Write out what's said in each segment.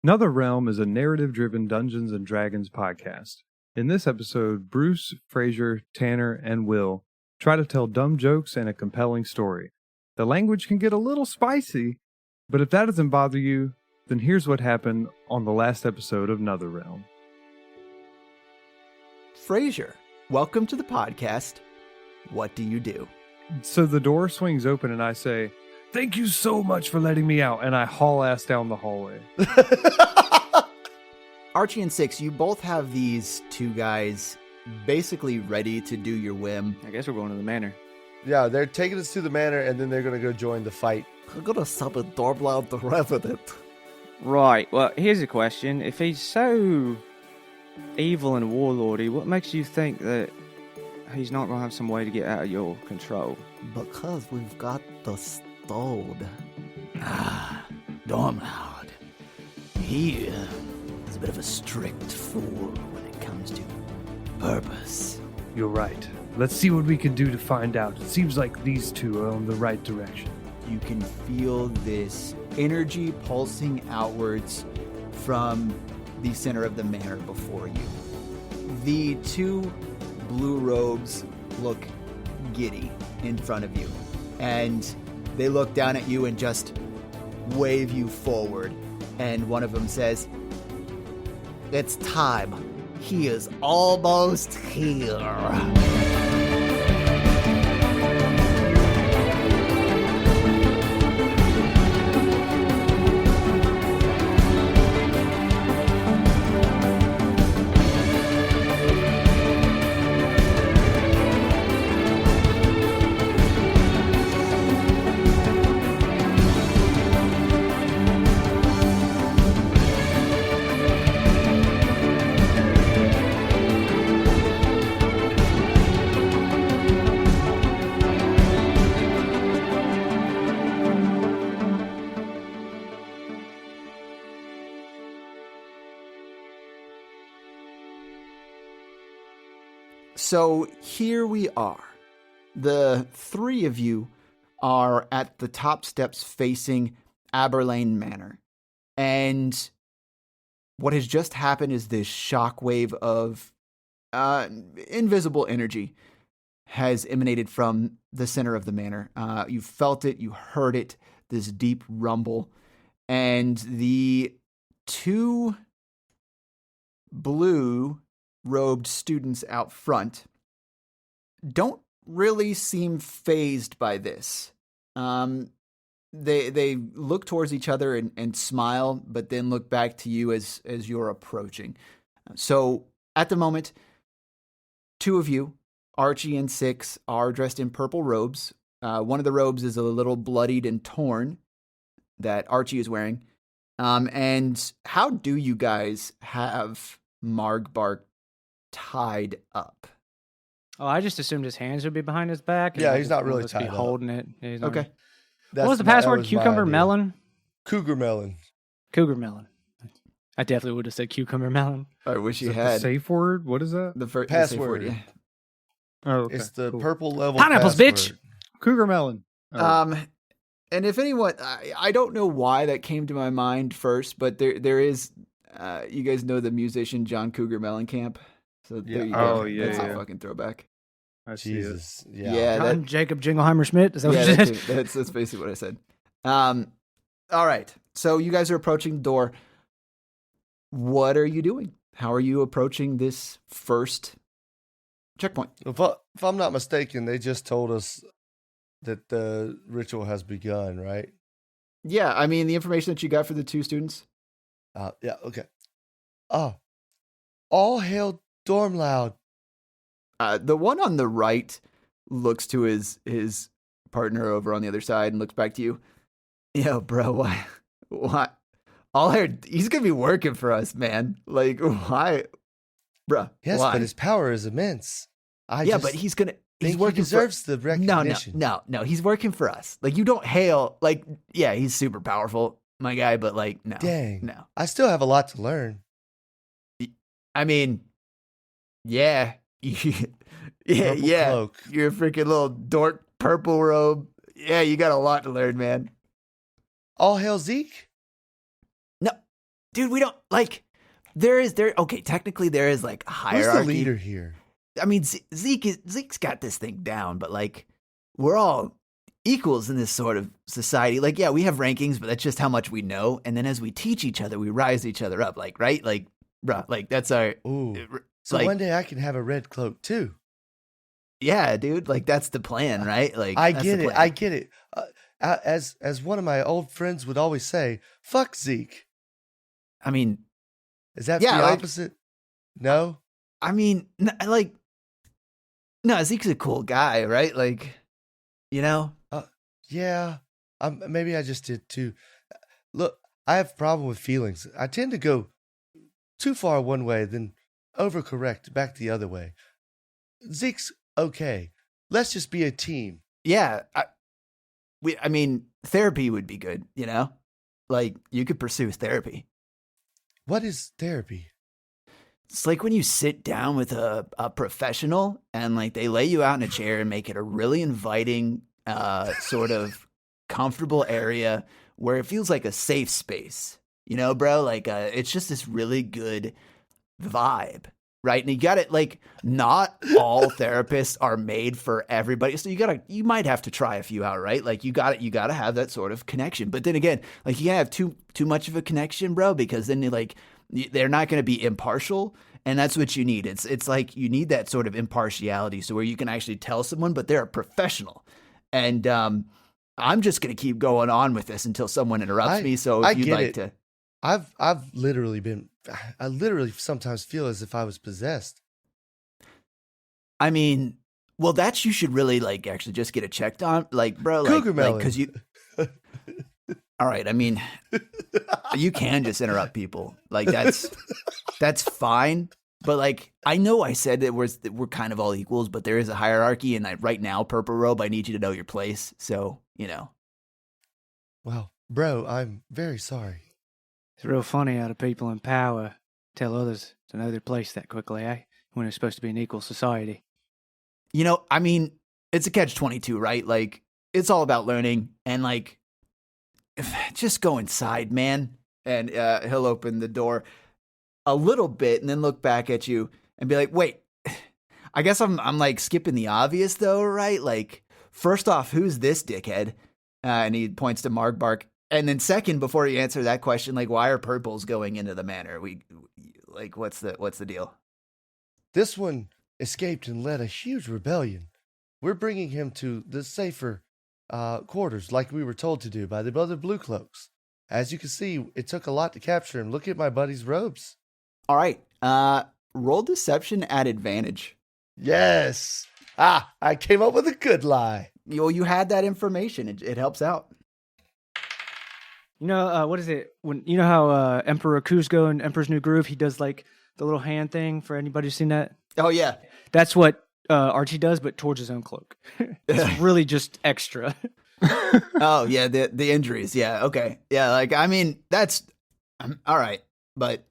Neverthere is a narrative-driven Dungeons & Dragons podcast. In this episode, Bruce, Fraser, Tanner, and Will try to tell dumb jokes and a compelling story. The language can get a little spicy, but if that doesn't bother you, then here's what happened on the last episode of Neverthere. Fraser, welcome to the podcast. What do you do? So the door swings open and I say, "Thank you so much for letting me out," and I haul ass down the hallway. Archie and Six, you both have these two guys basically ready to do your whim. I guess we're going to the manor. Yeah, they're taking us to the manor, and then they're going to go join the fight. I'm gonna summon Dormloud the Revenant. Right, well, here's a question. If he's so evil and warlordy, what makes you think that he's not going to have some way to get out of your control? Because we've got the stone. Dormloud. He is a bit of a strict fool when it comes to purpose. You're right. Let's see what we can do to find out. It seems like these two are on the right direction. You can feel this energy pulsing outwards from the center of the manor before you. The two blue robes look giddy in front of you, and they look down at you and just wave you forward. And one of them says, It's time. He is almost here. So here we are. The three of you are at the top steps facing Aberlane Manor. And what has just happened is this shockwave of invisible energy has emanated from the center of the manor. You felt it, you heard it, this deep rumble. And the two blue robed students out front don't really seem fazed by this. They look towards each other and smile, but then look back to you as you're approaching. So at the moment, two of you, Archie and Six, are dressed in purple robes. One of the robes is a little bloodied and torn that Archie is wearing. And how do you guys have Margbark tied up? Oh, I just assumed his hands would be behind his back. And Yeah, he's not really tied tied up. Holding it. Yeah, he's not- Okay. What was the password? Cucumber melon? Cougar melon. Cougar melon. I definitely would have said cucumber melon. I wish Is you that had the safe word? What is that? the safe Password. word, yeah. Oh, okay. It's the Cool. purple level Pineapples, password. bitch! Cougar melon. Oh. And if anyone, I don't know why that came to my mind first, but there is, you guys know the musician John Cougar Mellencamp? So there you go. Oh, yeah, That's yeah. a fucking throwback. I see it. Jesus. Yeah, Yeah. John Jacob Jingleheimer Schmidt? Is that what yeah, you that said? too. That's basically what I said. All right. So you guys are approaching the door. What are you doing? How are you approaching this first checkpoint? If I'm not mistaken, they just told us that the ritual has begun, right? Yeah, I mean, the information that you got for the two students. Yeah, okay. Oh. All hail Dormloud. The one on the right looks to his partner over on the other side and looks back to you. Yo, bro, why? He's gonna be working for us, man. Like, why, bro? Yes, why? but his power is immense. But he's think he working deserves the recognition. No, he's working for us. Like, you don't hail, like, yeah, he's super powerful, my guy, but like, no. Dang. No. I still have a lot to learn. I mean, yeah. Purple yeah. cloak. You're a freaking little dork, purple robe. Yeah, you got a lot to learn, man. All hail Zeke? No, dude, we don't like. Okay, technically there is like a hierarchy. Who's the leader here? I mean, Zeke's got this thing down, but like, we're all equals in this sort of society. Like, yeah, we have rankings, but that's just how much we know. And then as we teach each other, we rise each other up. Like, right? Like, bruh, like that's our. Ooh. So like, one day I can have a red cloak too. Yeah, dude. Like that's the plan, right? Like I that's get the it. plan. I get it. As one of my old friends would always say, "Fuck Zeke." I mean, Is that yeah, the like- opposite? No. I mean, like, no, Zeke's a cool guy, right? Like, you know. Yeah. Maybe I just did too. Look, I have a problem with feelings. I tend to go too far one way, then overcorrect back the other way. Zeke's okay. Let's just be a team. Yeah, I mean, therapy would be good, you know? Like, you could pursue therapy. What is therapy? It's like when you sit down with a professional and, like, they lay you out in a chair and make it a really inviting, sort of comfortable area where it feels like a safe space. You know, bro? Like, it's just this really good vibe. Right. And you got it. Like, not all therapists are made for everybody. So you might have to try a few out. Right. Like, you got to have that sort of connection. But then again, like, you can't have too much of a connection, bro, because then they're not going to be impartial. And that's what you need. It's like you need that sort of impartiality. So where you can actually tell someone, but they're a professional. And I'm just going to keep going on with this until someone interrupts me. So if you'd like to. I literally sometimes feel as if I was possessed. I mean, well, that's, you should really like actually just get it checked on, like, bro, Cougar melon. because you. All right, I mean, you can just interrupt people, like that's fine. But like, I know I said that we're kind of all equals, but there is a hierarchy, and right now, Purple Robe, I need you to know your place. So Well, bro, I'm very sorry. It's real funny how the people in power tell others to know their place that quickly, eh? When it's supposed to be an equal society. I mean, it's a catch-22, right? Like, it's all about learning, and like, just go inside, man. And he'll open the door a little bit and then look back at you and be like, wait, I guess I'm like skipping the obvious though, right? Like, first off, who's this dickhead? And he points to Margbark. And then second, before you answer that question, like, why are purples going into the manor? What's the deal? This one escaped and led a huge rebellion. We're bringing him to the safer quarters, like we were told to do by the other blue cloaks. As you can see, it took a lot to capture him. Look at my buddy's robes. All right. Roll deception at advantage. Yes. I came up with a good lie. You had that information. It helps out. What is it? How Emperor Kuzco in Emperor's New Groove, he does like the little hand thing for anybody who's seen that? Oh, yeah. That's what Archie does, but towards his own cloak. It's really just extra. Oh, yeah, the injuries. Yeah, okay. Yeah, like, I mean, that's all right, but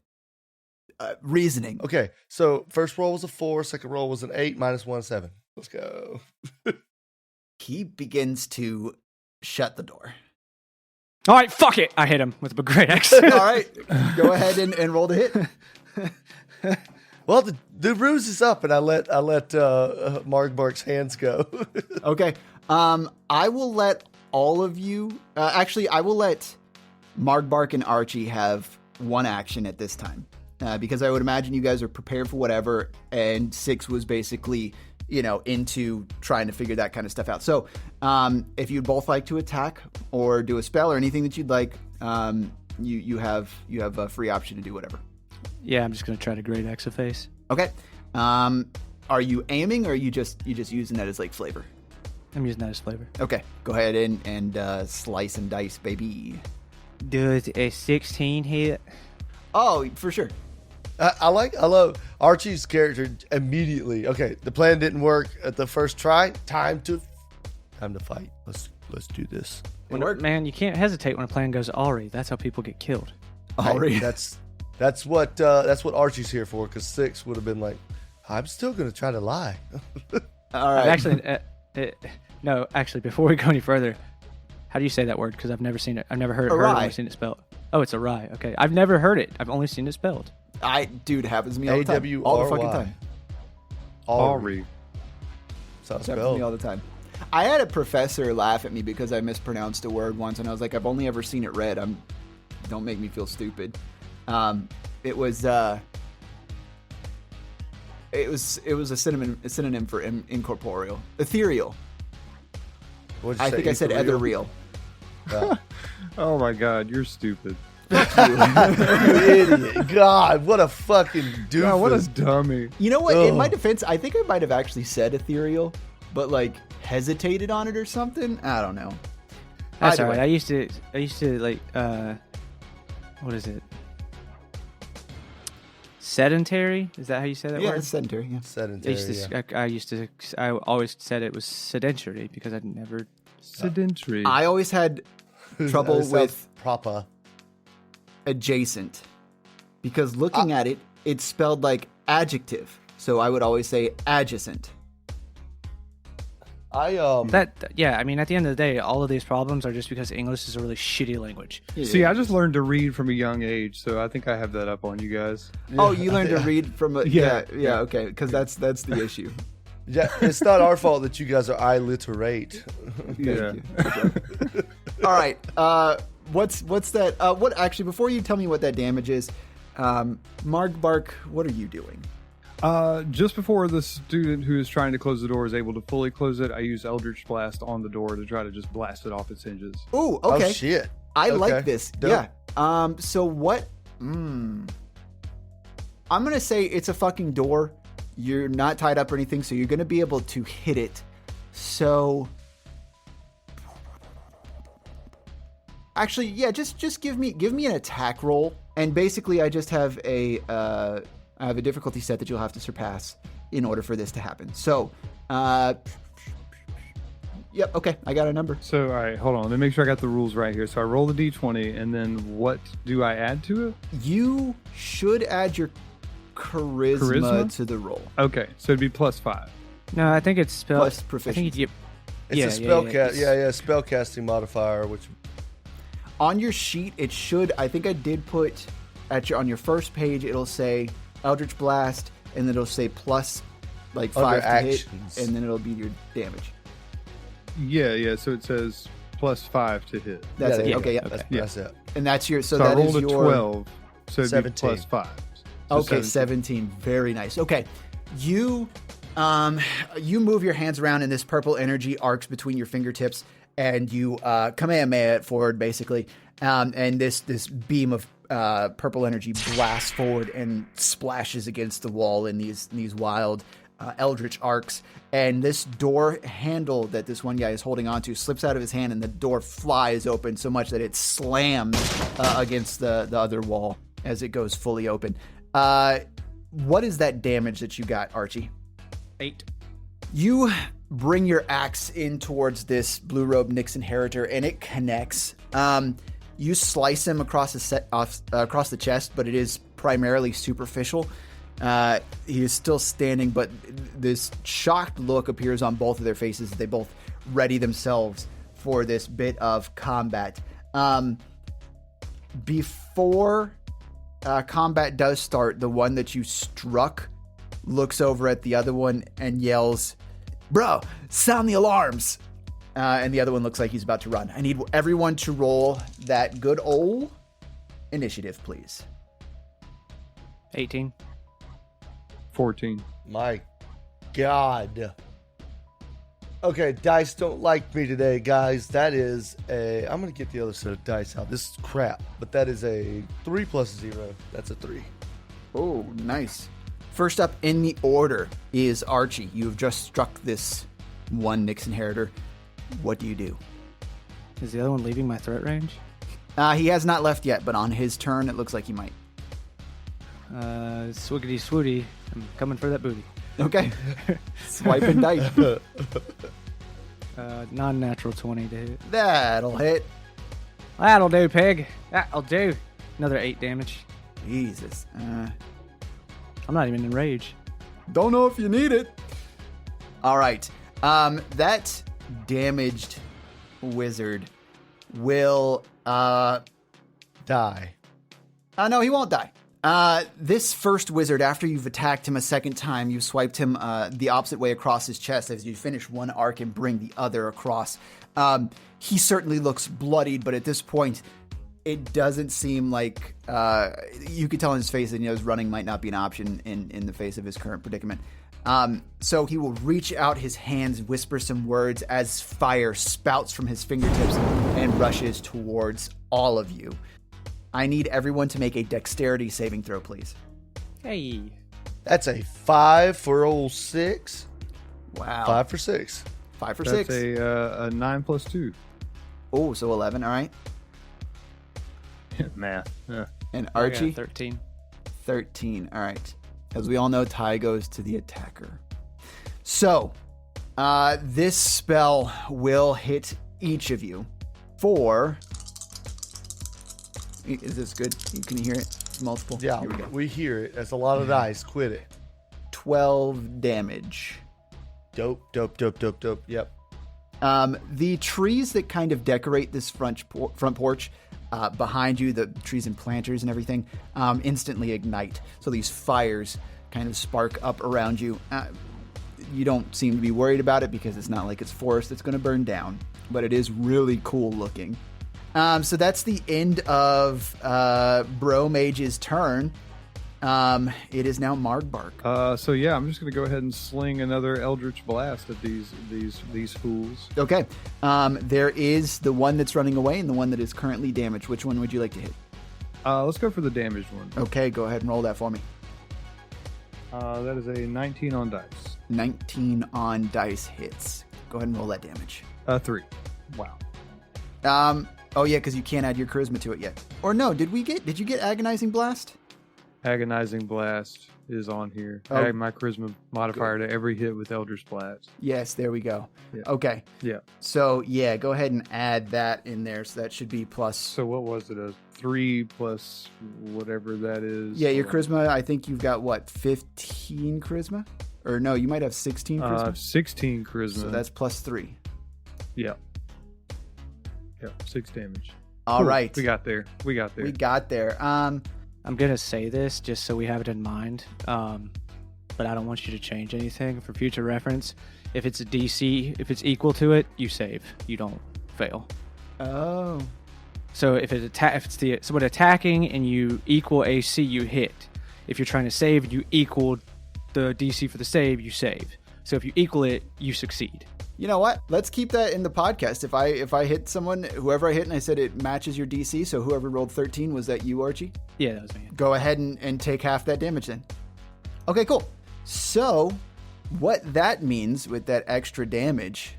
reasoning. Okay, so first roll was a 4, second roll was an 8, -1, 7. Let's go. He begins to shut the door. All right, fuck it. I hit him with a great axe. All right, go ahead and roll the hit. Well, the ruse is up, and I let Margbark's hands go. Okay. I will let all of you. Actually, I will let Margbark and Archie have one action at this time, because I would imagine you guys are prepared for whatever. And 6 was basically, into trying to figure that kind of stuff out. So, if you'd both like to attack or do a spell or anything that you'd like, you have a free option to do whatever. Yeah, I'm just gonna try to great axe a face. Okay. Are you aiming, or are you just using that as like flavor? I'm using that as flavor. Okay, go ahead and slice and dice, baby. Does a 16 hit? Oh, for sure. I love Archie's character immediately. Okay, the plan didn't work at the first try. Time to fight. Let's do this. Man, you can't hesitate when a plan goes awry. That's how people get killed. Awry. That's what Archie's here for. Because 6 would have been like, I'm still gonna try to lie. All right. Actually, before we go any further, how do you say that word? Because I've never seen it. I've never heard it or seen it spelled. Oh, it's a rye. Okay, I've never heard it. I've only seen it spelled. Dude, happens to me all the time. All the fucking time. Ari. So Happens to me all the time. I had a professor laugh at me because I mispronounced a word once, and I was like, I've only ever seen it read. Don't make me feel stupid. It was a synonym for incorporeal, ethereal. I think I said ethereal. Oh my God, you're stupid. You idiot. God, what a fucking doofus. God, what a dummy. You know what? In Ugh. my defense, I think I might have actually said ethereal, but like hesitated on it or something. I don't know. That's Either all right. way. I used to like, what is it? Sedentary? Is that how you say that Yeah, word? it's sedentary. Yeah. Sedentary, I always said it was sedentary because I'd never. Sedentary. I always had trouble That sounds with proper. adjacent because looking at it, it's spelled like adjective. So I would always say adjacent. Yeah, I mean, at the end of the day, all of these problems are just because English is a really shitty language. See, I just learned to read from a young age, so I think I have that up on you guys. Oh, you learned to read from a Yeah. okay, because that's the issue. Yeah, it's not our fault that you guys are illiterate. Yeah. All right. What's that? What actually? Before you tell me what that damage is, Margbark, what are you doing? Just before the student who is trying to close the door is able to fully close it, I use Eldritch Blast on the door to try to just blast it off its hinges. Ooh, okay. Oh, shit. I Okay. like this. Dope. Yeah. So what? I'm gonna say it's a fucking door. You're not tied up or anything, so you're gonna be able to hit it. So, actually, yeah, just give me an attack roll, and basically, I just have a difficulty set that you'll have to surpass in order for this to happen. So, yep, okay, I got a number. So, all right, hold on. Let me make sure I got the rules right here. So I roll the d20, and then what do I add to it? You should add your charisma to the roll. Okay, so it'd be +5. No, I think it's spelled. Plus I think proficiency. you, It's a spell yeah. spellcasting modifier, which On your sheet, it should. I think I did put on your first page. It'll say Eldritch Blast, and then it'll say plus like 5 Under to actions. hit, and then it'll be your damage. Yeah, so it says +5 to hit. That's it. yeah, Okay, yeah. that's it. And that's your. So So I that is rolled a your 12, so it'd 17. be +5. So Okay, 17. Very nice. Okay, you move your hands around, and this purple energy arcs between your fingertips, and you Kamehameha it forward, basically. And this beam of purple energy blasts forward and splashes against the wall in these wild eldritch arcs. And this door handle that this one guy is holding onto slips out of his hand, and the door flies open so much that it slams against the other wall as it goes fully open. What is that damage that you got, Archie? 8. You bring your axe in towards this blue robe Nix Inheritor, and it connects. You slice him across the chest, but it is primarily superficial. He is still standing, but this shocked look appears on both of their faces as they both ready themselves for this bit of combat. Before combat does start, the one that you struck looks over at the other one and yells, "Bro, sound the alarms!" And the other one looks like he's about to run. I need everyone to roll that good old initiative, please. 18. 14. My God. Okay, dice don't like me today, guys. That is I'm going to get the other set of dice out. This is crap, but that is a 3 plus 0. That's a 3. Oh, nice. First up in the order is Archie. You have just struck this one Nix Inheritor. What do you do? Is the other one leaving my threat range? He has not left yet, but on his turn, it looks like he might. Swiggity swooty. I'm coming for that booty. Okay. Swipe and dice. Non-natural 20 to hit. That'll hit. That'll do, pig. That'll do. Another 8 damage. Jesus. I'm not even in rage. Don't know if you need it. All right. That damaged wizard will die. No, he won't die. This first wizard, after you've attacked him a second time, you've swiped him the opposite way across his chest as you finish one arc and bring the other across. He certainly looks bloodied, but at this point, it doesn't seem like you could tell in his face that his running might not be an option in the face of his current predicament. So he will reach out his hands, whisper some words as fire spouts from his fingertips and rushes towards all of you. I need everyone to make a dexterity saving throw, please. Hey. That's a 5 for old 6. Wow. 5 for 6. 5 for That's 6. a 9 plus 2. Oh, so 11. All right. Math. Yeah. And I got Archie, 13. 13. All right. As we all know, tie goes to the attacker. So, this spell will hit each of you for... Is this good? You can hear it? Multiple? Yeah, Here we go. we hear it. That's a lot of dice. Quit it. 12 damage. Dope. Yep. The trees that kind of decorate this front porch behind you, the trees and planters and everything, instantly ignite. So these fires kind of spark up around you. You don't seem to be worried about it because it's not like it's forest that's going to burn down, but it is really cool looking. So that's the end of Bro Mage's turn. It is now Margbark. So yeah, I'm just gonna go ahead and sling another Eldritch Blast at these fools. Okay. There is the one that's running away and the one that is currently damaged. Which one would you like to hit? Let's go for the damaged one. Okay, go ahead and roll that for me. That is a 19 on dice. 19 on dice hits. Go ahead and roll that damage. 3. Wow. Oh yeah, because you can't add your charisma to it yet. Or no, did you get Agonizing Blast? Agonizing Blast is on here. Oh. Add my charisma modifier to every hit with Eldritch Blast. Yes, there we go. Yeah. Okay. Yeah. So yeah, go ahead and add that in there. So that should be plus. So what was it? A 3 plus whatever that is. Yeah, your charisma. I think you've got what, 15 charisma? Or no, you might have 16 charisma. 16 charisma. So that's plus 3. Yeah. Yeah, 6 damage. All right. We got there. We got there. I'm going to say this just so we have it in mind, but I don't want you to change anything for future reference. If it's a DC, if it's equal to it, you save. You don't fail. Oh. So if it's someone attacking and you equal AC, you hit. If you're trying to save and you equal the DC for the save, you save. So if you equal it, you succeed. You know what? Let's keep that in the podcast. If I hit someone, whoever I hit, and I said it matches your DC, so whoever rolled 13, was that you, Archie? Yeah, that was me. Go ahead and take half that damage then. Okay, cool. So what that means with that extra damage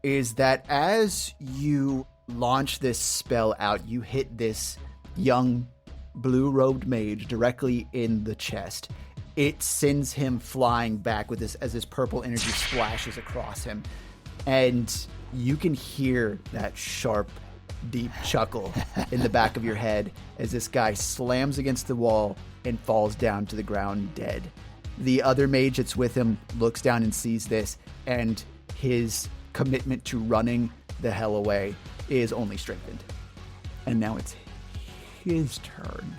is that as you launch this spell out, you hit this young blue-robed mage directly in the chest. It sends him flying back with this as this purple energy splashes across him. And you can hear that sharp, deep chuckle in the back of your head as this guy slams against the wall and falls down to the ground dead. The other mage that's with him looks down and sees this, and his commitment to running the hell away is only strengthened. And now it's his turn.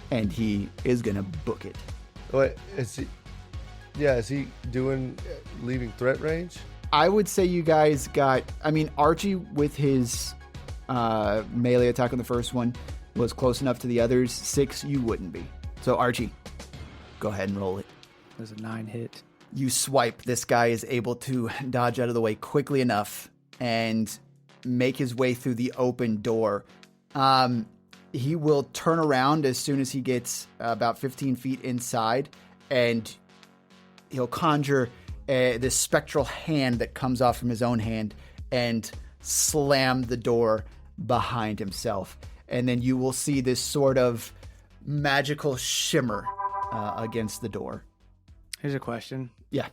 And he is going to book it. What is he? Yeah, is he doing leaving threat range? I would say you guys got. I mean, Archie with his melee attack on the first one was close enough to the others. 6, you wouldn't be. So Archie, go ahead and roll it. There's a 9 hit. You swipe. This guy is able to dodge out of the way quickly enough and make his way through the open door. He will turn around as soon as he gets about 15 feet inside, and he'll conjure this spectral hand that comes off from his own hand and slam the door behind himself. And then you will see this sort of magical shimmer against the door. Here's a question. Yeah.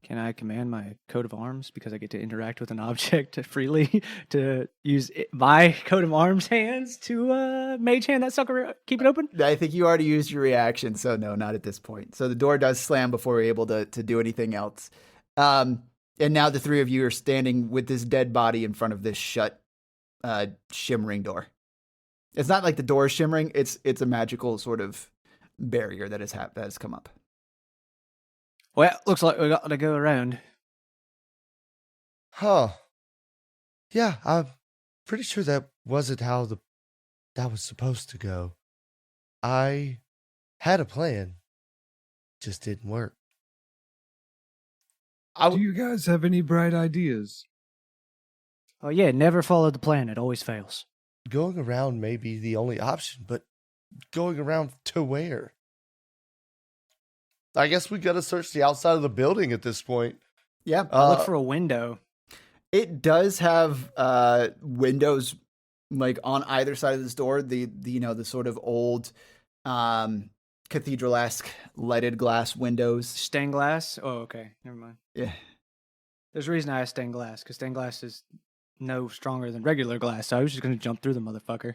Can I command my coat of arms because I get to interact with an object freely to use my coat of arms hands to mage hand that sucker, keep it open? I think you already used your reaction, so no, not at this point. So the door does slam before we're able to do anything else. And now the three of you are standing with this dead body in front of this shut, shimmering door. It's not like the door is shimmering. It's a magical sort of barrier that has come up. Well, looks like we got to go around. Huh. Yeah, I'm pretty sure that wasn't how that was supposed to go. I had a plan. Just didn't work. Do you guys have any bright ideas? Oh yeah, never follow the plan. It always fails. Going around may be the only option, but going around to where? I guess we gotta search the outside of the building at this point. Yeah. Look for a window. It does have windows like on either side of this door. The sort of old cathedral-esque leaded glass windows. Stained glass? Oh, okay. Never mind. Yeah. There's a reason I asked stained glass, because stained glass is no stronger than regular glass, so I was just going to jump through the motherfucker.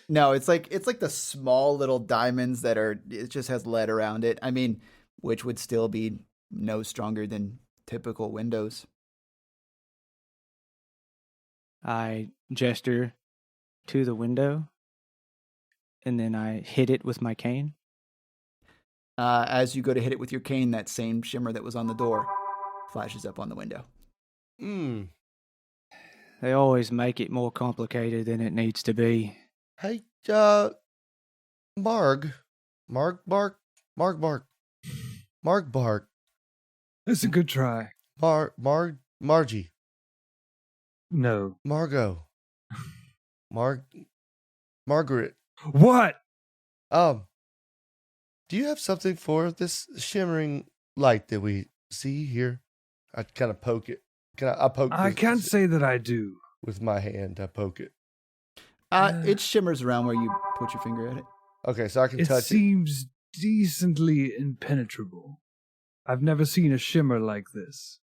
No, it's like the small little diamonds that it just has lead around it. I mean, which would still be no stronger than typical windows. I gesture to the window, and then I hit it with my cane. As you go to hit it with your cane, that same shimmer that was on the door flashes up on the window. They always make it more complicated than it needs to be. Hey, Margbark. That's a good try. Margie. No. Margot. Margaret. What? Do you have something for this shimmering light that we see here? I kind of poke it. I can't say that I do. With my hand, I poke it. It shimmers around where you put your finger at it. Okay, so I can It touch it. seems decently impenetrable. I've never seen a shimmer like this.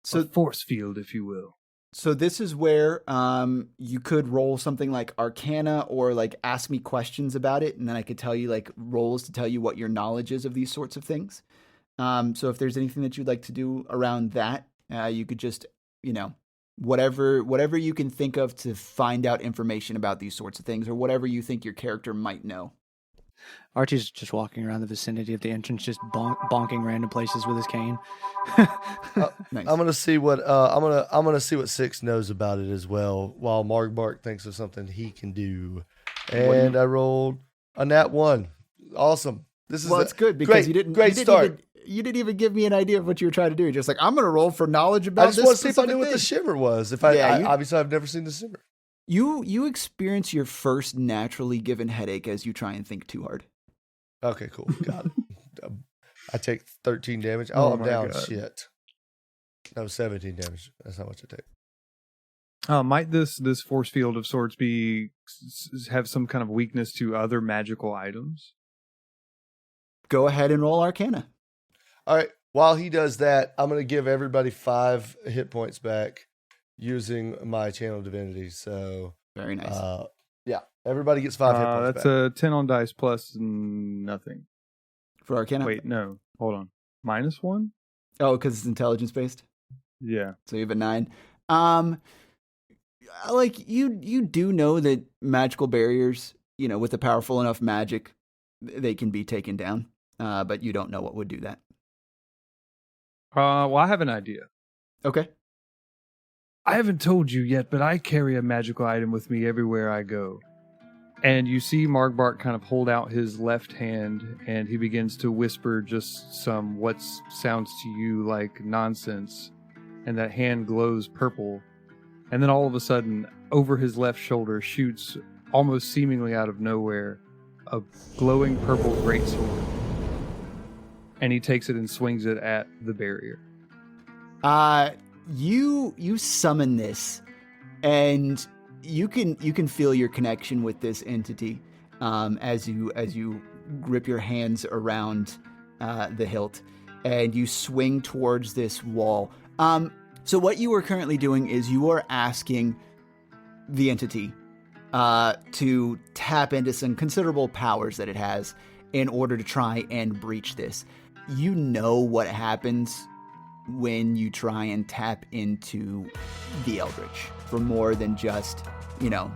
So A force field, if you will. So this is where you could roll something like Arcana or like ask me questions about it, and then I could tell you like rolls to tell you what your knowledge is of these sorts of things. So if there's anything that you'd like to do around that, you could just, whatever you can think of to find out information about these sorts of things, or whatever you think your character might know. Archie's just walking around the vicinity of the entrance, just bonking random places with his cane. Nice. I'm gonna see what I'm gonna see what Six knows about it as well, while Margbark thinks of something he can do. And I rolled a nat 1. Awesome. This is It's good because great start. You didn't even give me an idea of what you were trying to do. You're just like, I'm going to roll for knowledge about I this. just want to see if I specific knew what the thing. shimmer was. Obviously I've never seen the shimmer. You experience your first naturally given headache as you try and think too hard. Okay, cool. Got it. I take 13 damage. Oh I'm my down. God. Shit. No, 17 damage. That's how much I take. Might this force field of sorts have some kind of weakness to other magical items? Go ahead and roll Arcana. All right. While he does that, I'm going to give everybody 5 hit points back using my channel divinity. So, Very nice. yeah, everybody gets 5 hit points That's back. a 10 on dice plus nothing. For Arcana? Wait, no. Hold on. -1? Oh, because it's intelligence based? Yeah. So you have a 9. Like you do know that magical barriers, with a powerful enough magic, they can be taken down. But you don't know what would do that. Well, I have an idea. Okay. I haven't told you yet, but I carry a magical item with me everywhere I go. And you see Margbark kind of hold out his left hand, and he begins to whisper just some what sounds to you like nonsense. And that hand glows purple. And then all of a sudden, over his left shoulder shoots, almost seemingly out of nowhere, a glowing purple greatsword. And he takes it and swings it at the barrier. You summon this, and you can feel your connection with this entity as you grip your hands around the hilt, and you swing towards this wall. So what you are currently doing is you are asking the entity to tap into some considerable powers that it has in order to try and breach this. You know what happens when you try and tap into the Eldritch for more than just,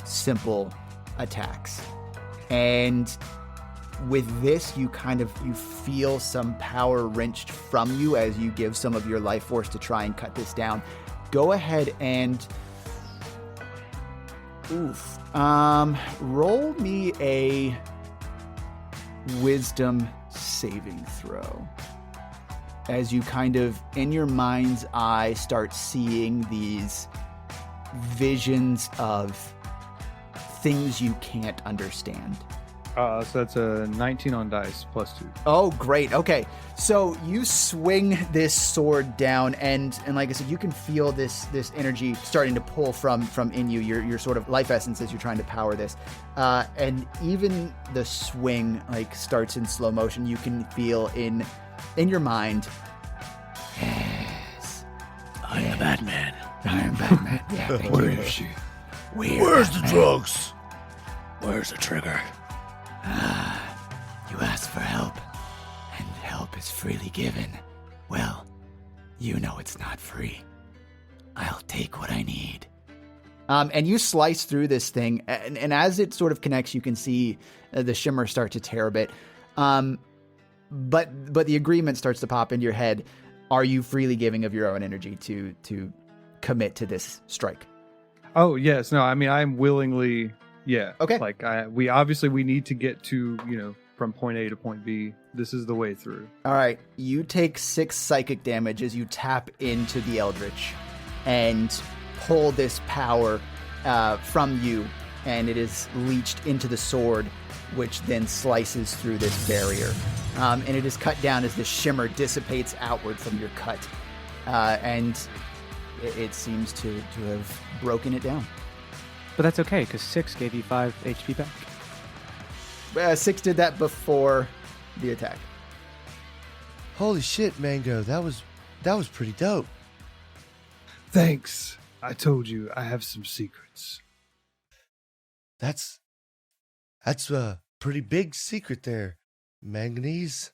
simple attacks. And with this, you feel some power wrenched from you as you give some of your life force to try and cut this down. Go ahead and roll me a wisdom saving throw. As you kind of, in your mind's eye, start seeing these visions of things you can't understand. So that's a 19 on dice plus 2. Oh, great. Okay. So you swing this sword down, and like I said, you can feel this energy starting to pull from in you, your sort of life essence as you're trying to power this. And even the swing like starts in slow motion. You can feel in your mind, yes, I am Batman. I am Batman. Yeah, Where is she? Where's the drugs? Where's the trigger? You asked for help, and help is freely given. Well, you know it's not free. I'll take what I need. And you slice through this thing, and as it sort of connects, you can see the shimmer start to tear a bit. But the agreement starts to pop into your head. Are you freely giving of your own energy to commit to this strike? Oh, yes. No, I mean, I'm willingly... Yeah. Okay. Like we need to get to, from point A to point B. This is the way through. All right. You take 6 psychic damage as you tap into the Eldritch and pull this power from you, and it is leached into the sword, which then slices through this barrier. And it is cut down as the shimmer dissipates outward from your cut. And it seems to have broken it down. But that's okay, because 6 gave you 5 HP back. 6 did that before the attack. Holy shit, Mango. That was pretty dope. Thanks. I told you I have some secrets. That's a pretty big secret there. Manganese.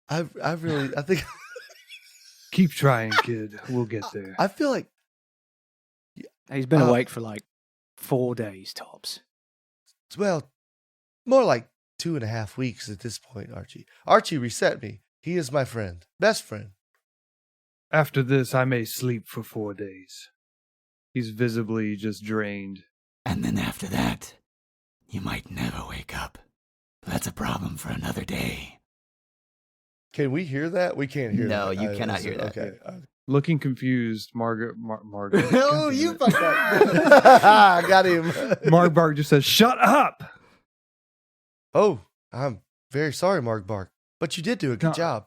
I think Keep trying, kid. We'll get there. I feel like He's been awake for like 4 days tops. well, more like 2.5 weeks at this point, Archie. Archie reset me. He is my friend. Best friend. After this, I may sleep for 4 days. He's visibly just drained. And then after that, you might never wake up. That's a problem for another day. Can we hear that? We can't hear that. No, you cannot hear that. Okay. Looking confused, Margaret. Oh, you fucked up. Got him. Margbark just says, "Shut up!" Oh, I'm very sorry, Margbark. But you did do a good No. job.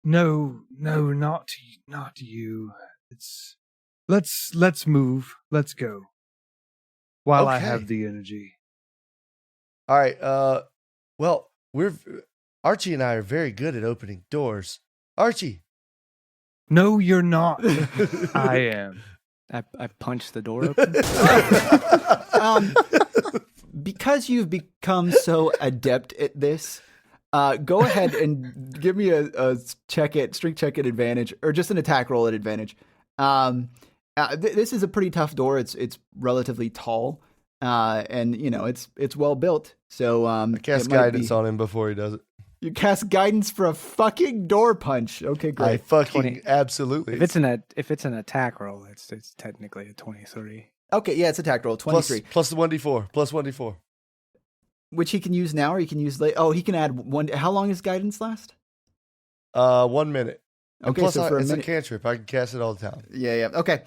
No, not to you. It's let's move. Let's go. While I Okay. have the energy. All right. Well, Archie and I are very good at opening doors. Archie. No, you're not. I am. I punched the door open. Because you've become so adept at this, go ahead and give me a strength check at advantage, or just an attack roll at advantage. This is a pretty tough door. It's relatively tall, and it's well built. So I cast guidance on him before he does it. You cast guidance for a fucking door punch. Okay, I great. fucking 20. absolutely. If it's an attack roll, it's technically a 23. Okay, yeah, it's attack roll 23, plus the 1d4. Plus 1d4. which he can use now, or he can use later. Oh, he can add one. How long does guidance last? 1 minute. And Okay, plus so for a it's minute. A cantrip. I can cast it all the time. Yeah. Okay.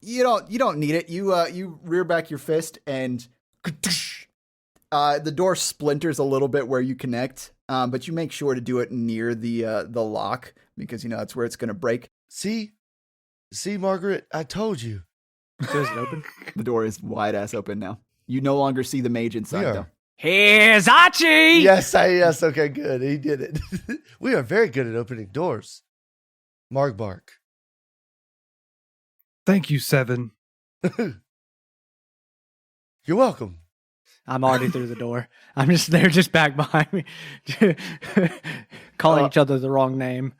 You don't need it. You rear back your fist and the door splinters a little bit where you connect. But you make sure to do it near the lock because that's where it's going to break. See, Margaret, I told you. So is it open? The door is wide ass open now. You no longer see the mage inside We are. though. Here's Archie! Yes. Okay, good. He did it. We are very good at opening doors. Margbark. Thank you, Seven. You're welcome. I'm already through the door. They're just back behind me, calling each other the wrong name.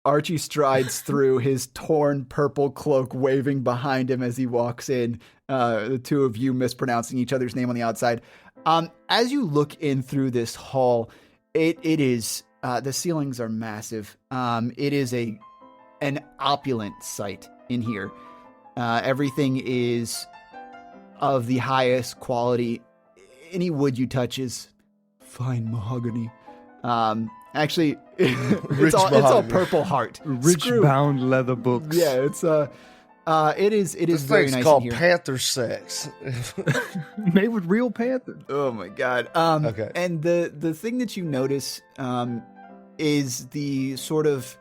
Archie strides through, his torn purple cloak waving behind him as he walks in. the two of you mispronouncing each other's name on the outside. As you look in through this hall, it is the ceilings are massive. It is an opulent sight in here. Everything is of the highest quality. Any wood you touch is fine mahogany. Actually, it's all purple heart. Rich bound leather books. Yeah, it is This very thing's nice called in here. Panther Sex. Made with real panthers. Oh my god. Okay. And the thing that you notice is the sort of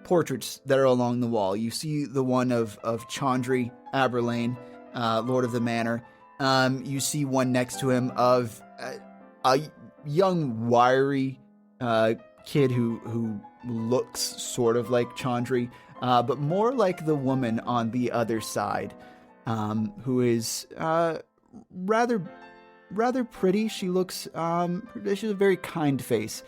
portraits that are along the wall. You see the one of Chandri Aberlane, Lord of the Manor. You see one next to him of a young, wiry kid who looks sort of like Chandri, but more like the woman on the other side, who is rather pretty. She looks she has a very kind face.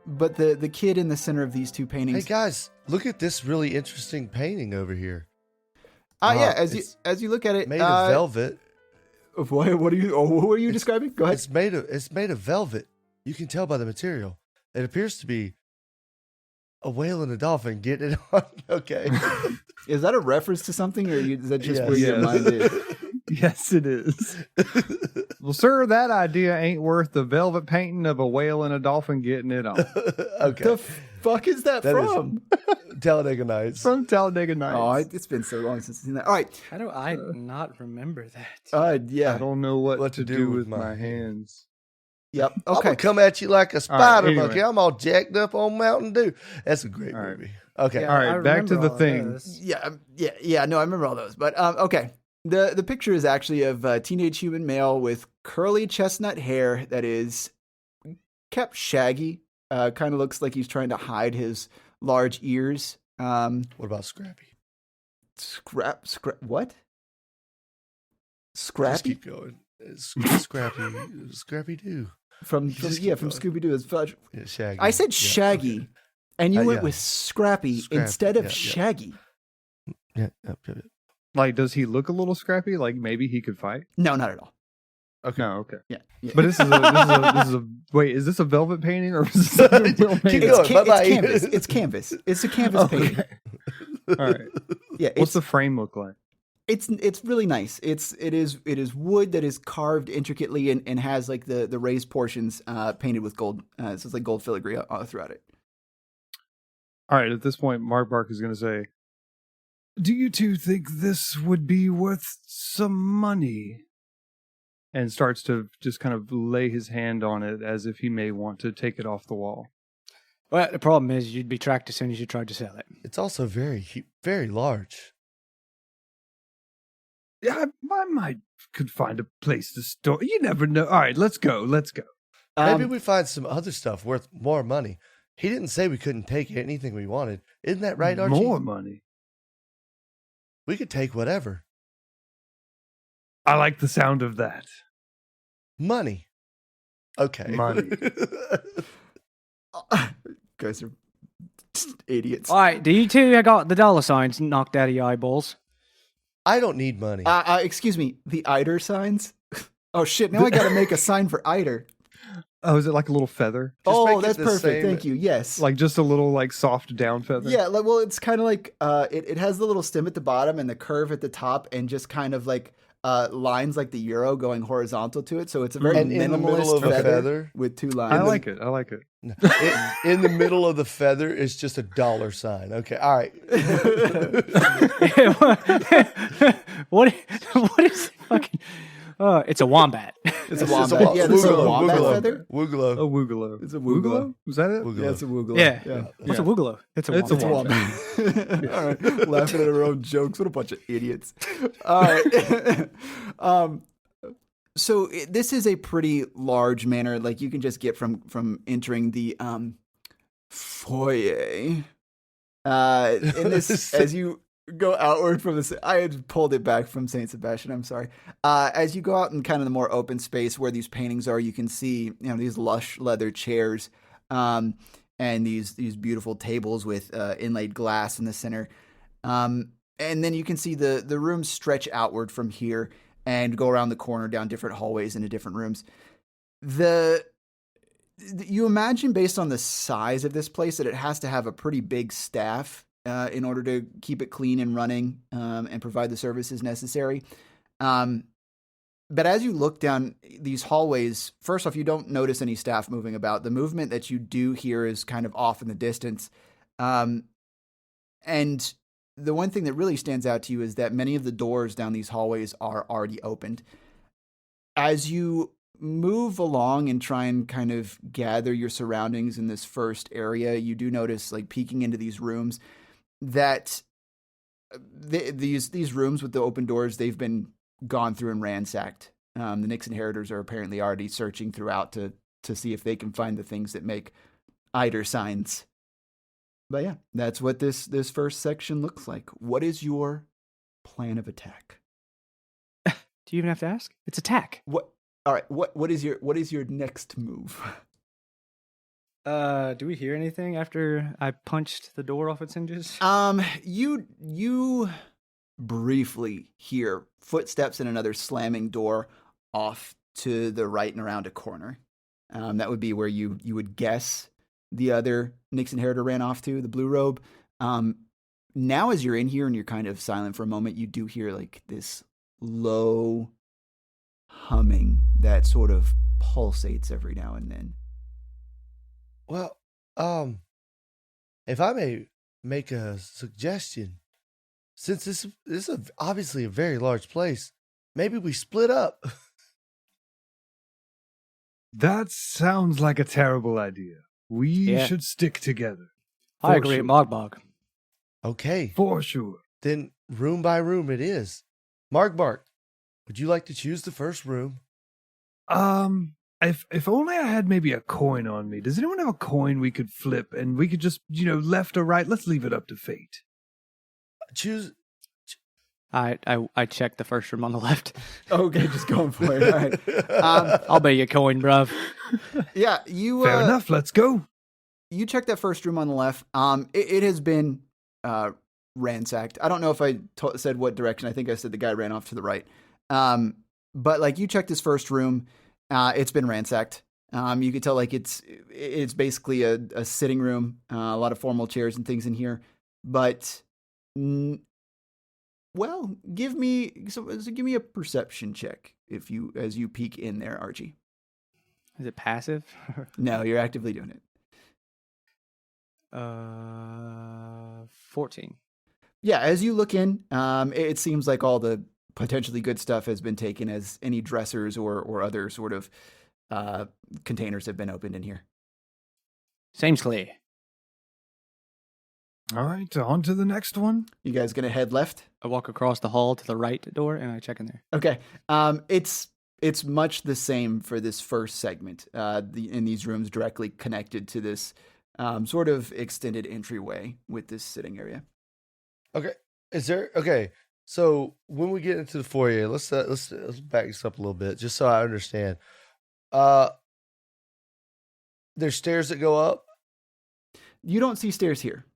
But the kid in the center of these two paintings. Hey guys, look at this really interesting painting over here. Yeah, It's as you look at it, made of velvet. What are you? Oh, who are you describing? Go ahead. It's made of velvet. You can tell by the material. It appears to be a whale and a dolphin getting it on. Okay. Is that a reference to something, or is that just Yes. where your mind is? Yes, it is. Well, sir, that idea ain't worth the velvet painting of a whale and a dolphin getting it on. Okay. The fuck is that That is- from? Talladega Nights. From Talladega Nights. Oh, it's been so long since I've seen that. All right. How do I not remember that? Yeah. I don't know what What to do with my hands. Yep. I'm Okay. gonna come at you like a spider anyway. monkey. I'm all jacked up on Mountain Dew. That's a great All right. movie. Okay. Yeah, All right, I back to remember the all thing. those. Yeah. No, I remember all those. But okay. The picture is actually of a teenage human male with curly chestnut hair that is kept shaggy. Kind of looks like he's trying to hide his large ears. What about Scrappy? What? Just Scrappy keep going. Scrappy Doo. from just keep going. Scooby Doo. It's fudge. Yeah, Shaggy. I said Yeah, Shaggy, okay. and you went yeah. with Scrappy instead of Shaggy. Yeah. Like, does he look a little scrappy? Like, maybe he could fight? No, not at all. Okay. No, okay. Yeah. But this is a wait, is this a velvet painting or is this a real Keep painting? going. It's Bye-bye. canvas. It's canvas. It's a canvas painting. Okay. All right. Yeah. What's the frame look like? It's really nice. It is wood that is carved intricately and has like the raised portions painted with gold. So it's like gold filigree throughout it. All right, at this point, Margbark is going to say, "Do you two think this would be worth some money?" And starts to just kind of lay his hand on it as if he may want to take it off the wall. Well, the problem is you'd be tracked as soon as you tried to sell it. It's also very large. Yeah, I might could find a place to store. You never know. All right, let's go. Maybe we find some other stuff worth more money. He didn't say we couldn't take anything we wanted. Isn't that right, Archie? More money. We could take whatever. I like the sound of that. Money. Okay. Money. Guys are idiots. All right, do you two got the dollar signs knocked out of your eyeballs? I don't need money. Excuse me, the eider signs. Oh shit! Now I got to make a sign for eider. Oh, is it like a little feather? Oh, make it that's the perfect. same- Thank you. Yes. Like just a little like soft down feather? Yeah, like, well, it's kind of like it has the little stem at the bottom and the curve at the top, and just kind of like lines like the euro going horizontal to it. So it's a very And in the middle minimalist of a feather? with two lines. I like it. I like it. No. In the middle of the feather is just a dollar sign. Okay. All right. what is fucking? It's a wombat. It's a wombat. Yeah, this is a wombat feather. Woogalo. A woogalo. It's a woogalo. Was that it? Woogalo. Yeah, it's a woogalo. Yeah. What's a woogalo? It's a It's a wombat. wombat. All right, laughing at our own jokes. What a bunch of idiots. All right. So this is a pretty large manor. Like you can just get from entering the foyer. In this, as you go outward from this, I had pulled it back from Saint Sebastian. I'm sorry. As you go out in kind of the more open space where these paintings are, you can see these lush leather chairs, and these beautiful tables with inlaid glass in the center. And then you can see the rooms stretch outward from here and go around the corner down different hallways into different rooms. You imagine, based on the size of this place, that it has to have a pretty big staff in order to keep it clean and running and provide the services necessary. But as you look down these hallways, first off, you don't notice any staff moving about. The movement that you do hear is kind of off in the distance. And the one thing that really stands out to you is that many of the doors down these hallways are already opened. As you move along and try and kind of gather your surroundings in this first area, you do notice, like, peeking into these rooms, that these rooms with the open doors, they've been gone through and ransacked. The Nix Inheritors are apparently already searching throughout to see if they can find the things that make Eider signs. But yeah, that's what this first section looks like. What is your plan of attack? Do you even have to ask? It's attack. What? All right. What is your next move? Do we hear anything after I punched the door off its hinges? You briefly hear footsteps in another slamming door off to the right and around a corner. That would be where you would guess the other Nix Inheritor ran off to, the blue robe. Now as you're in here and you're kind of silent for a moment, you do hear like this low humming that sort of pulsates every now and then. Well, if I may make a suggestion, since this is obviously a very large place, maybe we split up. That sounds like a terrible idea. We should stick together. I agree, Margbark. Okay. For sure. Then room by room it is. Margbark, would you like to choose the first room? If only I had maybe a coin on me. Does anyone have a coin we could flip and we could just, left or right? Let's leave it up to fate. Choose. I checked the first room on the left. Okay, just going for it. All right. I'll bet you a coin, bruv. Yeah, you. Fair enough. Let's go. You check that first room on the left. It has been ransacked. I don't know if I said what direction. I think I said the guy ran off to the right. But like you checked this first room, it's been ransacked. You could tell like it's basically a sitting room, a lot of formal chairs and things in here. But well, give me a perception check as you peek in there, Archie. Is it passive? No, you're actively doing it. 14. Yeah, as you look in, it seems like all the potentially good stuff has been taken, as any dressers or other sort of containers have been opened in here. Seems clear. All right, on to the next one. You guys gonna head left? I walk across the hall to the right door and I check in there. Okay. It's much the same for this first segment. In these rooms directly connected to this sort of extended entryway with this sitting area. Okay. Okay. So when we get into the foyer, let's back this up a little bit, just so I understand. There's stairs that go up. You don't see stairs here.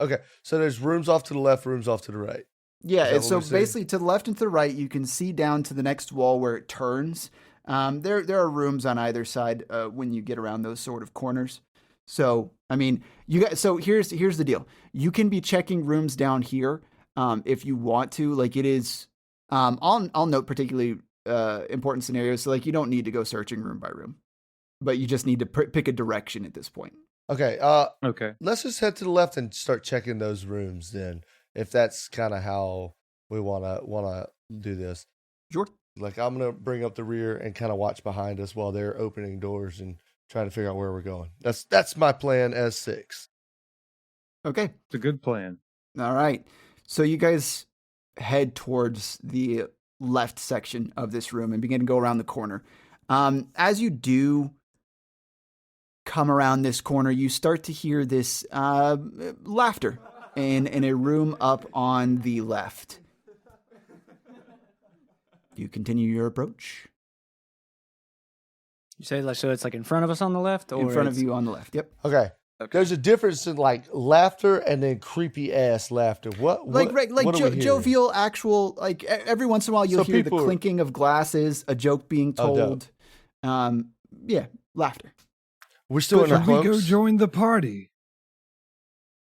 Okay, so there's rooms off to the left, rooms off to the right. Yeah, so basically to the left and to the right, you can see down to the next wall where it turns. There are rooms on either side when you get around those sort of corners. So, I mean, so here's the deal. You can be checking rooms down here if you want to. Like it is, I'll note particularly important scenarios. So like you don't need to go searching room by room, but you just need to pick a direction at this point. Okay. Okay. Let's just head to the left and start checking those rooms then, if that's kind of how we wanna do this. Sure. Like I'm gonna bring up the rear and kind of watch behind us while they're opening doors and trying to figure out where we're going. That's my plan as 6. Okay. It's a good plan. All right. So you guys head towards the left section of this room and begin to go around the corner. As you do come around this corner, you start to hear this laughter in a room up on the left. You continue your approach. You say like so it's like in front of us on the left, or In front of you on the left. Yep. Okay. There's a difference in like laughter and then creepy ass laughter. What are we hearing? Jovial, actual. Like every once in a while, you'll So hear the people are- clinking of glasses, a joke being Oh, dope. told. Yeah, laughter. We're still in our Should we go cloaks. join the party?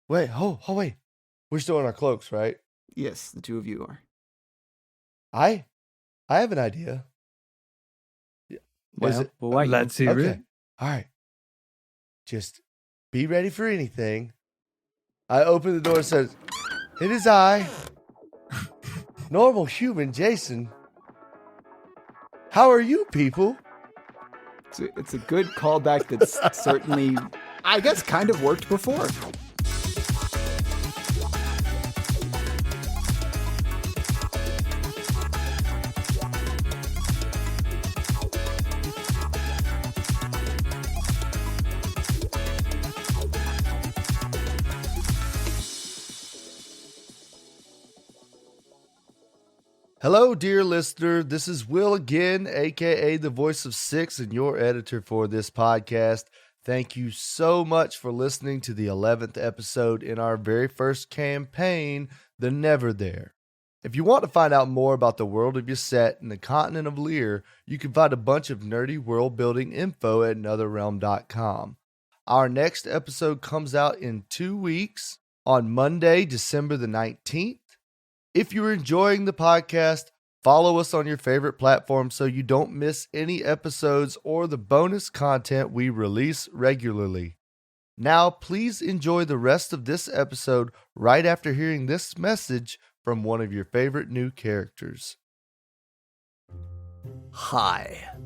Wait, wait. We're still in our cloaks, right? Yes, the two of you are. I have an idea. Well, we'll wait. Let's hear Okay. it. All right. Just be ready for anything. I open the door and says, "It is I, normal human Jason. How are you people?" It's a good callback that's certainly, I guess, kind of worked before. Hello, dear listener. This is Will again, aka the voice of Six and your editor for this podcast. Thank you so much for listening to the 11th episode in our very first campaign, The Neverthere. If you want to find out more about the world of your set and the continent of Lear, you can find a bunch of nerdy world building info at netherrealm.com. Our next episode comes out in 2 weeks on Monday, December the 19th. If you're enjoying the podcast, follow us on your favorite platform so you don't miss any episodes or the bonus content we release regularly. Now, please enjoy the rest of this episode right after hearing this message from one of your favorite new characters. Hi,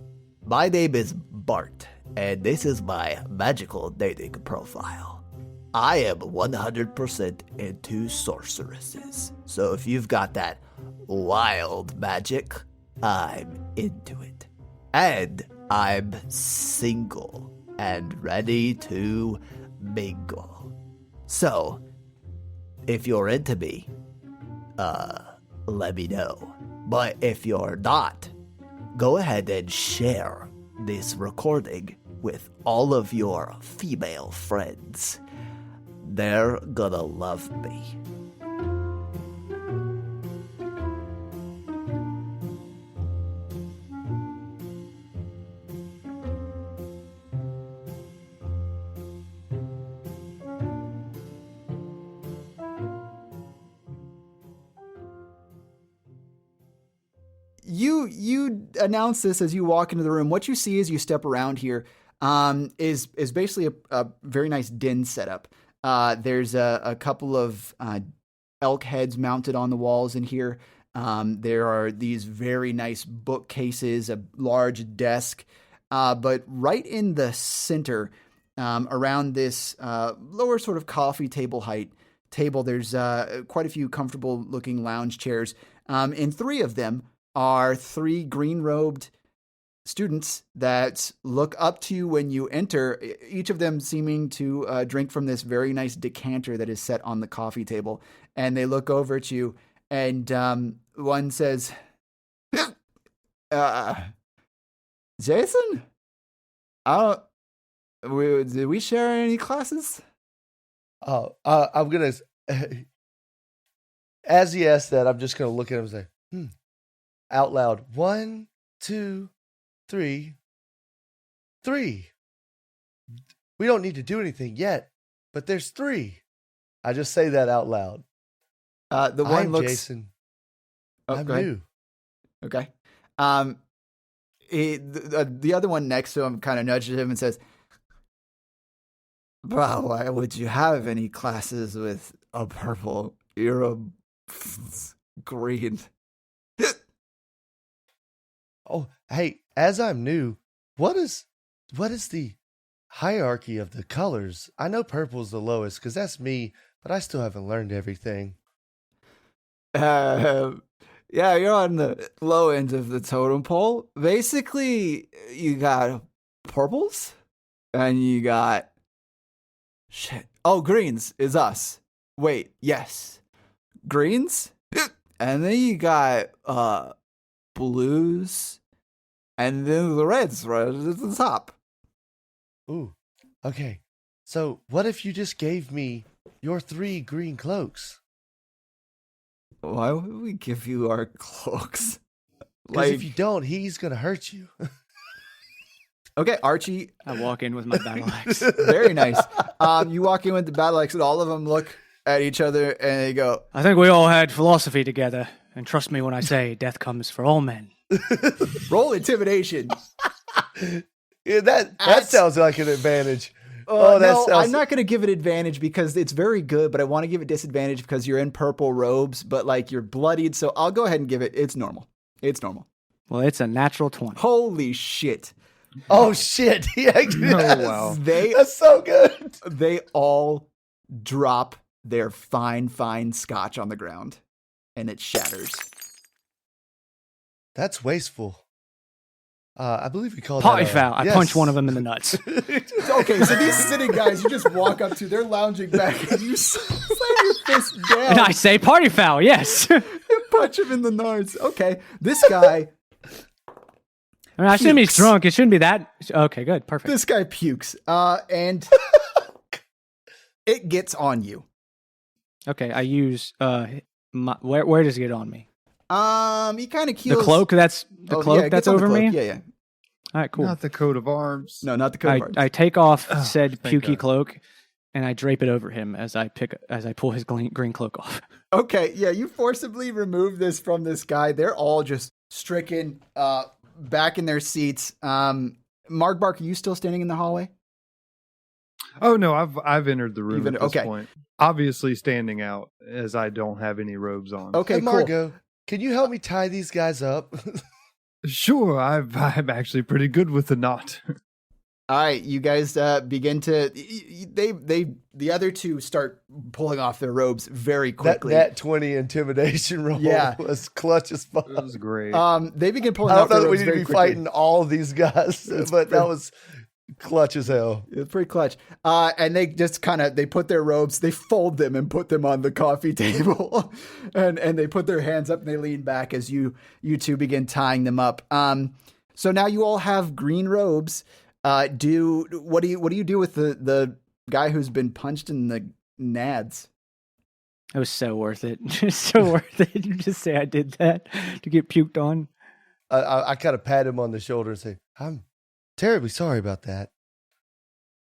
my name is Bart, and this is my magical dating profile. I am 100% into sorceresses, so if you've got that wild magic, I'm into it. And I'm single and ready to mingle. So, if you're into me, let me know. But if you're not, go ahead and share this recording with all of your female friends. They're gonna love me. You announce this as you walk into the room. What you see as you step around here is basically a very nice den setup. There's a couple of elk heads mounted on the walls in here. There are these very nice bookcases, a large desk, but right in the center, around this lower sort of coffee table height table, there's quite a few comfortable looking lounge chairs. And three of them are three green-robed students that look up to you when you enter, each of them seeming to drink from this very nice decanter that is set on the coffee table. And they look over at you, and one says, Jason? Did we share any classes? I'm going to, as he asked that, I'm just going to look at him and say, out loud. 1, 2, 3. We don't need to do anything yet, but there's 3. I just say that out loud. The one I'm looks. Jason. Oh, I'm go ahead. new. Okay. The other one next to him kind of nudges him and says, "Bro, why would you have any classes with a purple? You're a green." Oh, hey, as I'm new, what is the hierarchy of the colors? I know purple's the lowest because that's me, but I still haven't learned everything. Yeah, you're on the low end of the totem pole. Basically, you got purples and you got shit. Oh, greens is us. Wait, yes. Greens? And then you got blues and then the reds right at the top. Ooh, okay. So what if you just gave me your 3 green cloaks? Why would we give you our cloaks? Because if you don't, he's gonna hurt you. Okay, Archie. I walk in with my battle axe. Very nice. You walk in with the battle axe, and all of them look at each other, and they go, I think we all had philosophy together, and trust me when I say death comes for all men. roll intimidation. Yeah, that sounds like an advantage. No, I'm not going to give it advantage because it's very good, but I want to give it disadvantage because you're in purple robes, but like you're bloodied, so I'll go ahead and give it. It's normal. It's normal. Well, it's a natural 20. Holy shit. Oh shit! He actually wow. That's so good. They all drop their fine scotch on the ground, and it shatters. That's wasteful. I believe we call Party that foul. I yes. punch one of them in the nuts. Okay, so these sitting guys, you just walk up to, they're lounging back, and you slam your fist down. And I say party foul, yes. You punch him in the nards. Okay, this guy... I mean, I assume he's Pukes. drunk. It shouldn't be that. Okay, good. Perfect. This guy pukes, and it gets on you. Okay, I use where does it get on me? He kind of keels. The cloak that's it gets on the over cloak. me? Yeah. All right, cool. Not the coat of arms. No, not the coat of arms. I take off said thank pukey God. cloak and I drape it over him as I pull his green cloak off. Okay, yeah, you forcibly remove this from this guy. They're all just stricken back in their seats. Margbark, are you still standing in the hallway? Oh no, I've entered the room You've at this okay. point. Obviously standing out as I don't have any robes on. Okay, Hey, cool. Margot, can you help me tie these guys up? Sure, I'm actually pretty good with the knot. All right, you guys begin to. The other two start pulling off their robes very quickly. That 20 intimidation roll was clutch as fuck. It was great. They begin pulling I off don't their know that we robes need to very be quickly. fighting all of these guys, but that was clutch as hell. It's pretty clutch. And they just they put their robes, they fold them and put them on the coffee table. and they put their hands up and they lean back as you two begin tying them up. So now you all have green robes. What do you do with the guy who's been punched in the nads? It was so worth it. Just so worth it. You just say I did that to get puked on. I kind of pat him on the shoulder and say, I'm terribly sorry about that.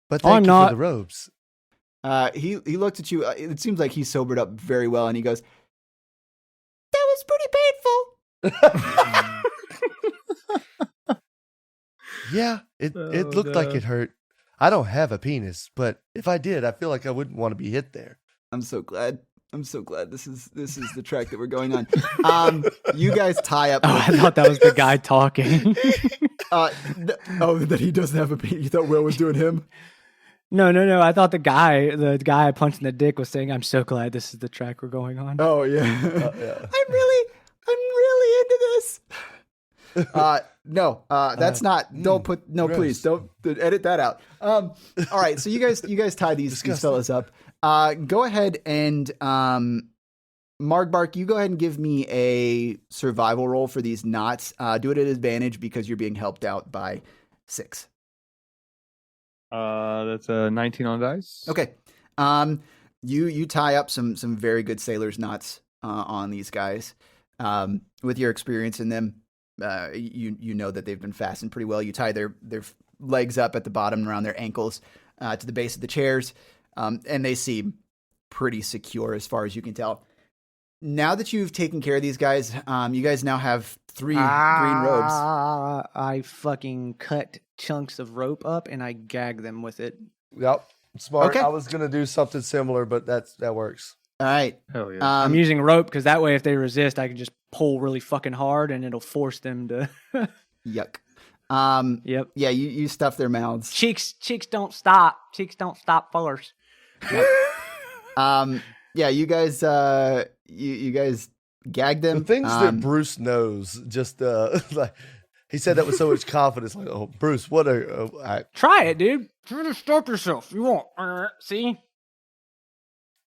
But thank I'm you not. for the robes. He looks at you. It seems like he's sobered up very well, and he goes, "That was pretty painful." Yeah, it looked like it hurt. I don't have a penis, but if I did, I feel like I wouldn't want to be hit there. I'm so glad. This is the track that we're going on. You guys tie up. Oh, I thought that was the guy talking. That he doesn't have a penis. You thought Will was doing him? No. I thought the guy I punched in the dick was saying, "I'm so glad this is the track we're going on." Oh yeah. Yeah. I'm really into this. No, that's not. Don't put. No, gross. please don't edit that out. All right, so you guys tie these fellas up. Go ahead and Margbark, you go ahead and give me a survival roll for these knots. Do it at advantage because you're being helped out by 6. That's a 19 on dice. Okay. You tie up some very good sailor's knots on these guys. With your experience in them, you know that they've been fastened pretty well. You tie their legs up at the bottom around their ankles to the base of the chairs, and they seem pretty secure as far as you can tell. Now that you've taken care of these guys, you guys now have 3 green robes. I fucking cut chunks of rope up and I gag them with it. Yep. Smart. Okay. I was going to do something similar, but that works. All right. Hell yeah. I'm using rope because that way if they resist, I can just pull really fucking hard and it'll force them to... Yuck. Yep. Yeah, you stuff their mouths. Cheeks don't stop. Cheeks don't stop first. Yeah, you guys you guys gag them. The things that Bruce knows, just like he said that with so much confidence. Like, oh, Bruce, what are Try it, dude. Try to stop yourself. You won't. See?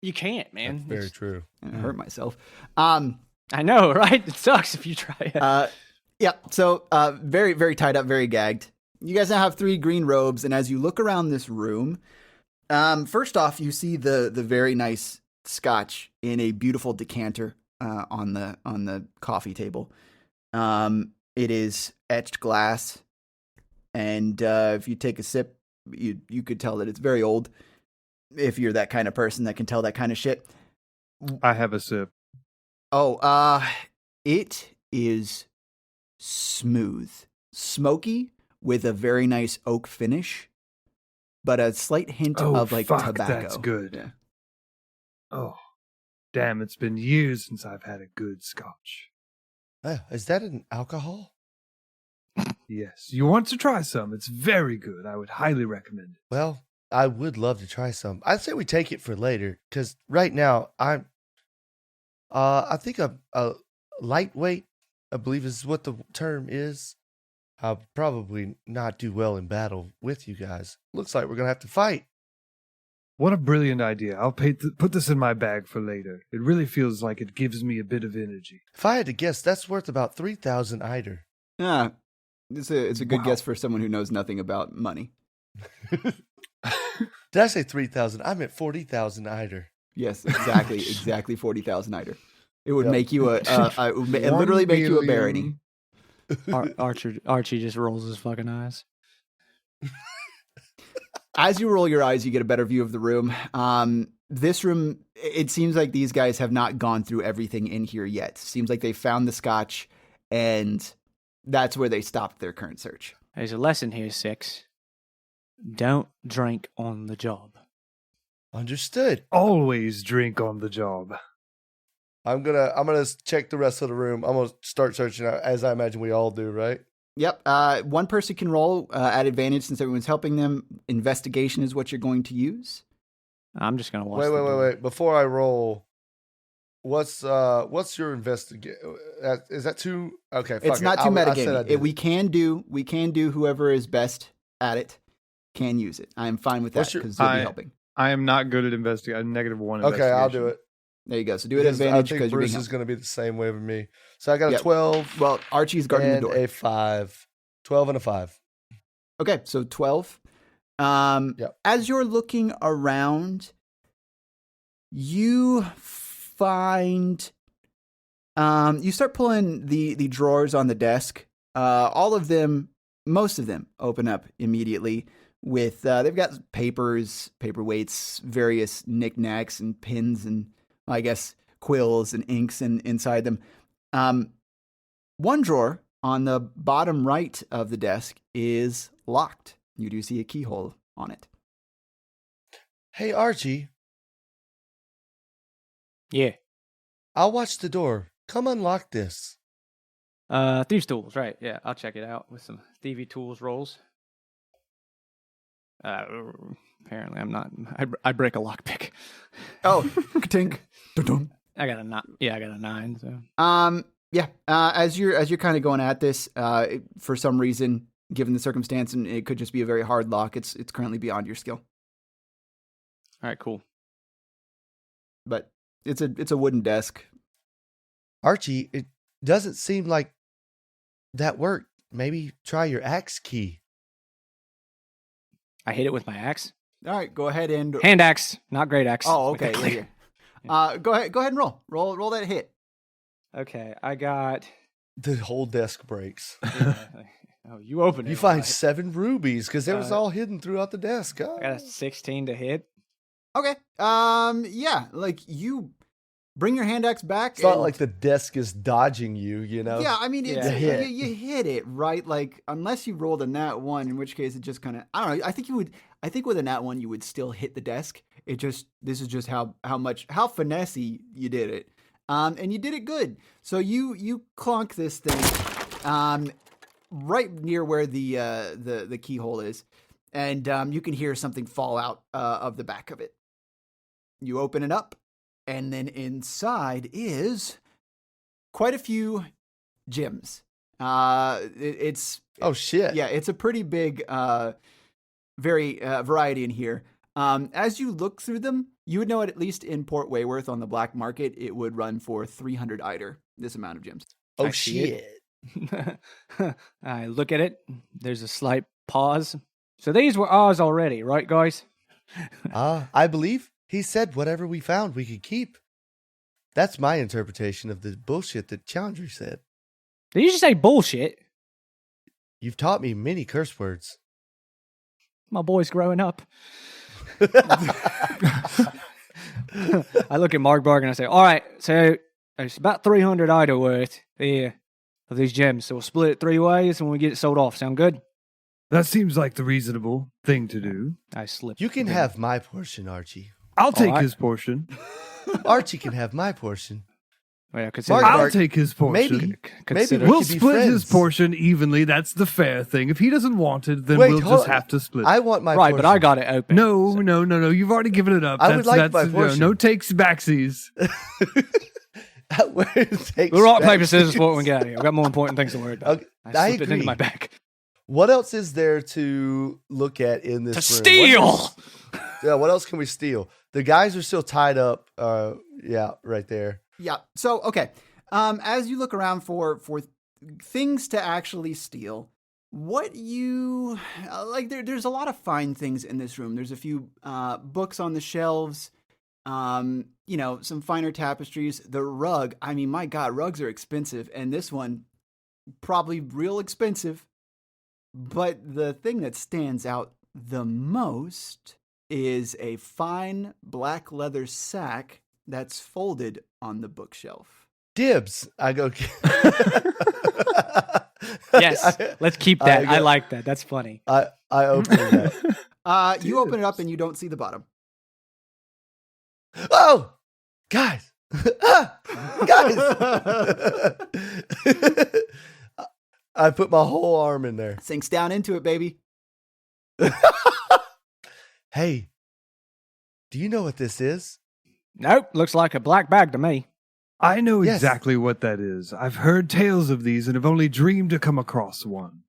You can't, man. That's very true. I hurt myself. I know, right? It sucks if you try it. Yeah, so very, very tied up, very gagged. You guys now have 3 green robes, and as you look around this room, First off, you see the very nice scotch in a beautiful decanter on the coffee table. It is etched glass, and if you take a sip, you could tell that it's very old. If you're that kind of person that can tell that kind of shit. I have a sip. Oh, it is smooth, smoky, with a very nice oak finish, but a slight hint of like fuck, tobacco. That's good. Yeah. Oh, damn! It's been years since I've had a good scotch. Is that an alcohol? Yes, you want to try some? It's very good. I would highly recommend it. Well, I would love to try some. I'd say we take it for later, because right now I think a lightweight, I believe is what the term is. I'll probably not do well in battle with you guys. Looks like we're gonna have to fight. What a brilliant idea. I'll put this in my bag for later. It really feels like it gives me a bit of energy. If I had to guess, that's worth about 3,000 eider. Yeah, it's a good Wow. guess for someone who knows nothing about money. Did I say 3,000? I meant 40,000 eider. Yes, exactly 40,000 eider. It would Yep. make you it would literally make you a barony. Archie just rolls his fucking eyes. As you roll your eyes, you get a better view of the room. This room, it seems like these guys have not gone through everything in here yet. Seems like they found the scotch, and that's where they stopped their current search. There's a lesson here, 6. Don't drink on the job. Understood. Always drink on the job. I'm gonna check the rest of the room. I'm gonna start searching out, as I imagine we all do, right? Yep. One person can roll at advantage since everyone's helping them. Investigation is what you're going to use. I'm just gonna watch. the Wait. door. Before I roll, what's your investigation? Is that too? Okay, It's fuck not it. too I said I metagaming. did. We can do whoever is best at it can use it. I'm fine with that What's your- because you'll be helping. I am not good at investigating. -1 Okay, I'll do investigation. it. There you go. So do it at Because advantage I think because you're being Bruce is helped. going to be the same way with me. So I got a Yep. 12 Well, Archie's guarding the and door. a 5. 12 and a 5. Okay, so 12. Yep. As you're looking around, you find you start pulling the drawers on the desk. All of them, most of them, open up immediately with they've got papers, paperweights, various knickknacks and pins and I guess quills and inks inside them. One drawer on the bottom right of the desk is locked. You do see a keyhole on it. Hey, Archie, Yeah. I'll watch the door. Come unlock this. Thieves tools, right? Yeah, I'll check it out with some thievy tools rolls. Apparently, I'm not. I break a lockpick. Oh, tink. Dun-dun. I got a 9. Yeah, I got a 9. So Yeah. As you're kind of going at this, for some reason, given the circumstance, and it could just be a very hard lock. It's currently beyond your skill, all right, cool. but it's a wooden desk. Archie, it doesn't seem like that worked. Maybe try your axe key. I hit it with my axe. All right, go ahead and Hand axe, not great axe. Oh, Make okay. that clear. Go ahead and roll that hit. Okay, I got. The whole desk breaks. Oh, you open it. You find right? 7 rubies because it was all hidden throughout the desk. I got a 16 to hit. Okay. Yeah, like you bring your hand axe back. It's not and- like the desk is dodging you, you know? Yeah, I mean, it's, Yeah. Hit. you hit it, right? Like, unless you rolled a nat 1, in which case it just kind of, I don't know. I think with a nat 1, you would still hit the desk. This is just how finessey you did it. And you did it good. So you clunk this thing, right near where the keyhole is. And, you can hear something fall out, of the back of it. You open it up, and then inside is quite a few gems. It's Oh, shit. yeah, it's a pretty big variety in here. As you look through them, you would know at least in Port Wayworth on the black market, it would run for 300 eider, this amount of gems. Oh, I see shit. I look at it. There's a slight pause. So these were ours already, right, guys? I believe he said whatever we found we could keep. That's my interpretation of the bullshit that Chandra said. Did you just say bullshit? You've taught me many curse words. My boy's growing up. I look at Margbark and I say, all right, so it's about 300 idol worth of these gems. So we'll split it 3 ways and we get it sold off. Sound good? That seems like the reasonable thing to do. I slipped. You can have my portion, Archie. I'll take right. his portion. Archie can have my portion. Yeah, consider, Mark- I'll take his portion. Maybe consider, we We'll could be split his friends. portion evenly. That's the fair thing. If he doesn't want it, then Wait, we'll hold just on. have to split. I want my right, portion. but I got it open. No. You've already given it up. I would like my portion. No takes backsies. Where it takes We'll rock, back- paper, scissors, sport when we get out of here. I've got more important things to worry about. Okay, I I slipped it into agree. my bag. What else is there to look at in this To room? steal! Yeah, what else can we steal? The guys are still tied up. Yeah, right there. Yeah. So, okay. As you look around for things to actually steal, what you like, there's a lot of fine things in this room. There's a few books on the shelves, some finer tapestries. The rug, I mean, my God, rugs are expensive, and this one probably real expensive. But the thing that stands out the most is a fine black leather sack that's folded on the bookshelf. Dibs. I go. Yes, let's keep that. I go- like that. That's funny. I open that. You open it up and you don't see the bottom. Oh, guys, guys! I put my whole arm in there. Sinks down into it, baby. Hey, do you know what this is? Nope, looks like a black bag to me. I know Yes. exactly what that is. I've heard tales of these and have only dreamed to come across one.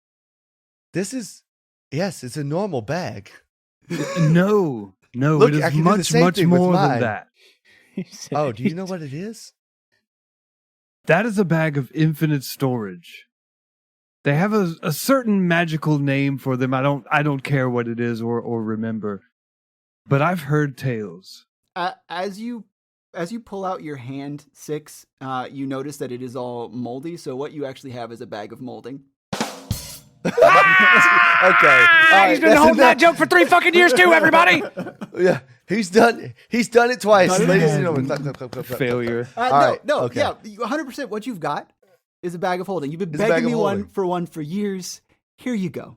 This is, yes, it's a normal bag. No, Look, it I is can do the much, same much thing with more than mine. that. Oh, do you know what it is? That is a bag of infinite storage. They have a certain magical name for them. I don't care what it is or remember. But I've heard tales. As you pull out your hand, Six, you notice that it is all moldy. So what you actually have is a bag of molding. Okay. All right, He's been that's holding that enough. joke for 3 fucking years too, everybody. Yeah, he's done it twice, Done it ladies again. and gentlemen. Clap, clap, clap, clap, clap. Failure. No, right, no, okay. yeah, 100%. What you've got is a bag of holding. You've been It's a bag begging of me holding. one for years. Here you go.